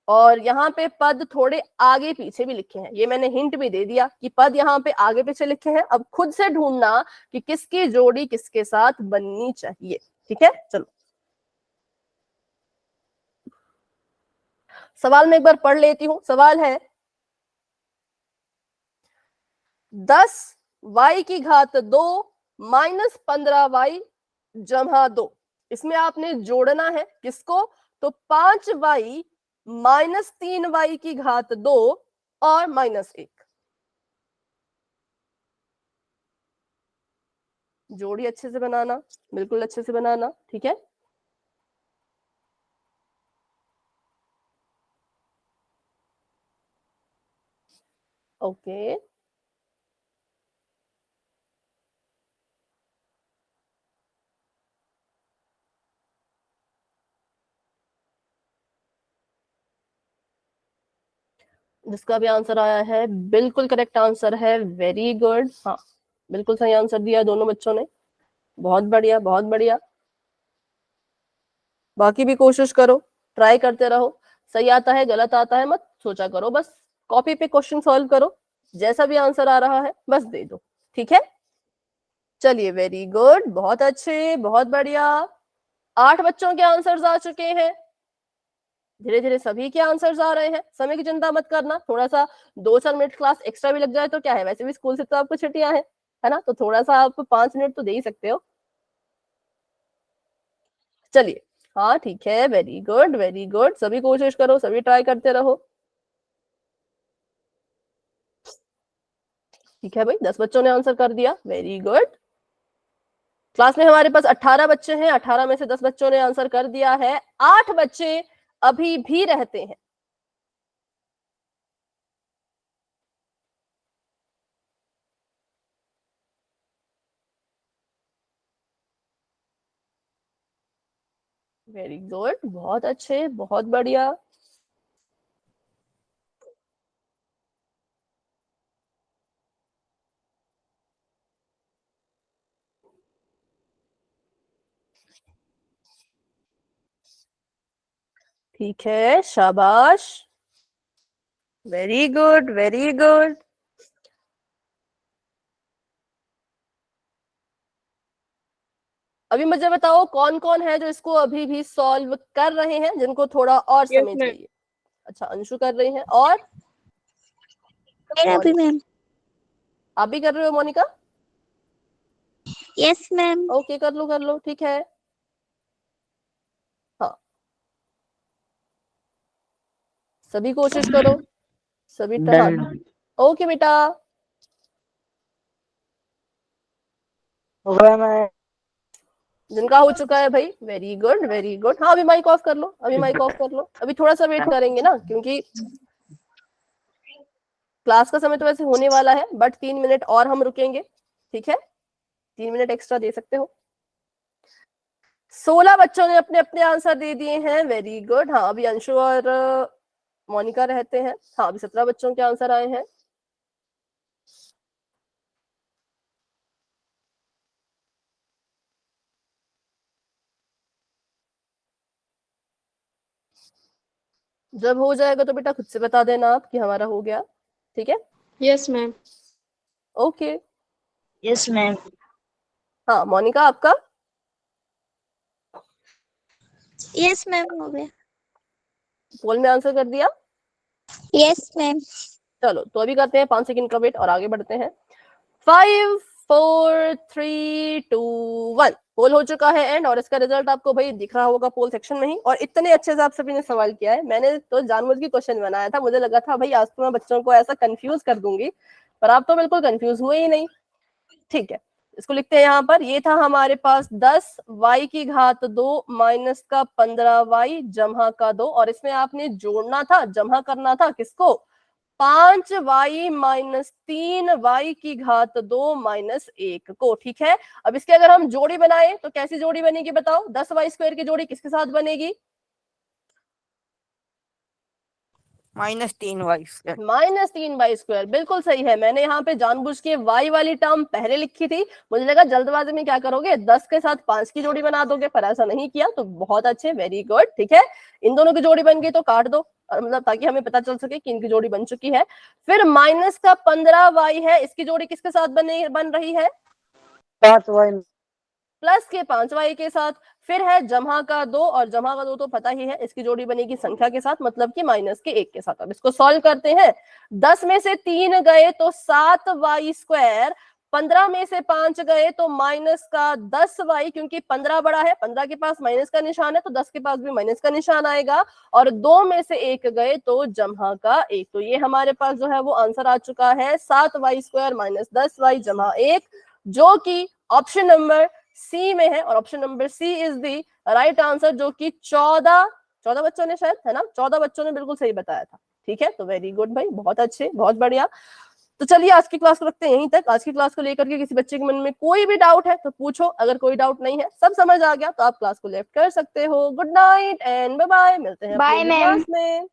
और यहाँ पे पद थोड़े आगे पीछे भी लिखे हैं, ये मैंने हिंट भी दे दिया कि पद यहाँ पे आगे पीछे लिखे हैं। अब खुद से ढूंढना कि किसकी जोड़ी किसके साथ बननी चाहिए, ठीक है। चलो सवाल में एक बार पढ़ लेती हूँ। सवाल है 10y की घात 2 माइनस 15y जमा 2। इसमें आपने जोड़ना है किसको, तो 5y माइनस 3y की घात 2 और माइनस 1। जोड़ी अच्छे से बनाना, बिल्कुल अच्छे से बनाना, ठीक है। ओके, जिसका भी आंसर आया है बिल्कुल करेक्ट आंसर है, वेरी गुड। हाँ, बिल्कुल सही आंसर दिया दोनों बच्चों ने, बहुत बढ़िया बहुत बढ़िया। बाकी भी कोशिश करो, ट्राई करते रहो, सही आता है गलत आता है मत सोचा करो, बस कॉपी पे क्वेश्चन सॉल्व करो, जैसा भी आंसर आ रहा है बस दे दो, ठीक है। चलिए वेरी गुड, बहुत अच्छे, बहुत बढ़िया। 8 बच्चों के आंसर्स आ चुके हैं, धीरे धीरे सभी के आंसर्स आ रहे हैं। समय की चिंता मत करना, थोड़ा सा 2-4 मिनट क्लास एक्स्ट्रा भी लग जाए तो क्या है, वैसे भी स्कूल से तो आपको छुट्टियां हैं, है ना, तो थोड़ा सा आप 5 मिनट तो दे ही सकते हो। चलिए, हाँ ठीक है, वेरी गुड वेरी गुड, सभी कोशिश करो, सभी ट्राई करते रहो। ठीक है भाई, 10 बच्चों ने आंसर कर दिया, वेरी गुड। क्लास में हमारे पास 18 बच्चे हैं, 18 में से 10 बच्चों ने आंसर कर दिया है, 8 बच्चे अभी भी रहते हैं। वेरी गुड, बहुत अच्छे, बहुत बढ़िया। ठीक है, शाबाश, वेरी गुड वेरी गुड। अभी मुझे बताओ कौन कौन है जो इसको अभी भी सॉल्व कर रहे हैं, जिनको थोड़ा और Yes, समय ma'am. चाहिए। अच्छा, अंशु कर रही है, और मेरा भी मैम। आप भी कर रहे हो मोनिका? Yes ma'am. ओके, कर लो, ठीक है। हाँ, सभी कोशिश करो, सभी हाँ, डन। ओके बेटा। हो गया मैं। जिनका हो चुका है भाई, वेरी गुड वेरी गुड। हाँ, अभी माइक ऑफ कर लो, अभी माइक ऑफ कर लो, अभी थोड़ा सा वेट करेंगे ना, क्योंकि क्लास का समय तो वैसे होने वाला है, बट 3 मिनट और हम रुकेंगे, ठीक है, 3 मिनट एक्स्ट्रा दे सकते हो। 16 बच्चों ने अपने अपने आंसर दे दिए हैं, वेरी गुड। हाँ, अभी अंशु और मोनिका रहते हैं। हाँ, अभी 17 बच्चों के आंसर आए हैं। जब हो जाएगा तो बेटा खुद से बता देना आप कि हमारा हो गया, ठीक है। Yes, ma'am. Okay, yes ma'am. हाँ मोनिका आपका? यस मैम, हो गया। पोल में आंसर कर दिया? Yes ma'am. चलो तो अभी करते हैं 5 सेकंड का वेट और आगे बढ़ते हैं। 5 4 3 2 1, पोल हो चुका है एंड, और इसका रिजल्ट आपको भाई दिख रहा होगा पोल सेक्शन में ही। और इतने अच्छे से आप सभी ने सवाल किया है, मैंने तो जानबूझ के क्वेश्चन बनाया था, मुझे लगा था भाई आज तो मैं बच्चों को ऐसा कंफ्यूज कर दूंगी, पर आप तो बिल्कुल कंफ्यूज हुए ही नहीं, ठीक है। इसको लिखते हैं यहाँ पर। ये था हमारे पास 10 y की घात 2 माइनस का 15 y जमा का 2, और इसमें आपने जोड़ना था, जमा करना था किसको, 5 y माइनस 3 y की घात 2 माइनस 1 को। ठीक है, अब इसके अगर हम जोड़ी बनाए तो कैसी जोड़ी बनेगी बताओ, 10y² की जोड़ी किसके साथ बनेगी, -3y²। -3y², बिल्कुल सही है। मैंने यहाँ पे जानबूझ के y वाली टर्म पहले लिखी थी, मुझे लगा जल्दबाजी में क्या करोगे 10 के साथ 5 की जोड़ी बना दोगे, पर ऐसा नहीं किया, तो बहुत अच्छे, वेरी गुड। ठीक है, इन दोनों की जोड़ी बन गई तो काट दो, मतलब ताकि हमें पता चल सके कि इनकी जोड़ी बन चुकी है। फिर माइनस का 15y है, इसकी जोड़ी किसके साथ बन रही है, 5y प्लस के 5y के साथ। फिर है जमा का 2, और जमा का 2 तो पता ही है, इसकी जोड़ी बनेगी संख्या के साथ, मतलब कि माइनस के 1 के साथ। अब इसको सॉल्व करते हैं, 10 में से 3 गए तो 7y², 15 में से 5 गए तो माइनस का 10y, क्योंकि 15 बड़ा है, 15 के पास माइनस का निशान है तो 10 के पास भी माइनस का निशान आएगा, और 2 में से 1 गए तो जमा का 1। तो ये हमारे पास जो है वो आंसर आ चुका है 7y² माइनस 10y जमा 1, जो कि ऑप्शन नंबर सी में है, और option number C is the right answer, जो कि 14 बच्चों ने शायद, है ना, 14 बच्चों ने बिल्कुल सही बताया था। ठीक है, तो वेरी गुड भाई, बहुत अच्छे, बहुत बढ़िया। तो चलिए आज की क्लास को रखते हैं यहीं तक। आज की क्लास को लेकर के किसी बच्चे के मन में कोई भी डाउट है तो पूछो, अगर कोई डाउट नहीं है, सब समझ आ गया, तो आप क्लास को लेफ्ट कर सकते हो। Good night and bye bye, मिलते हैं Bye, अपनी ma'am. क्लास में।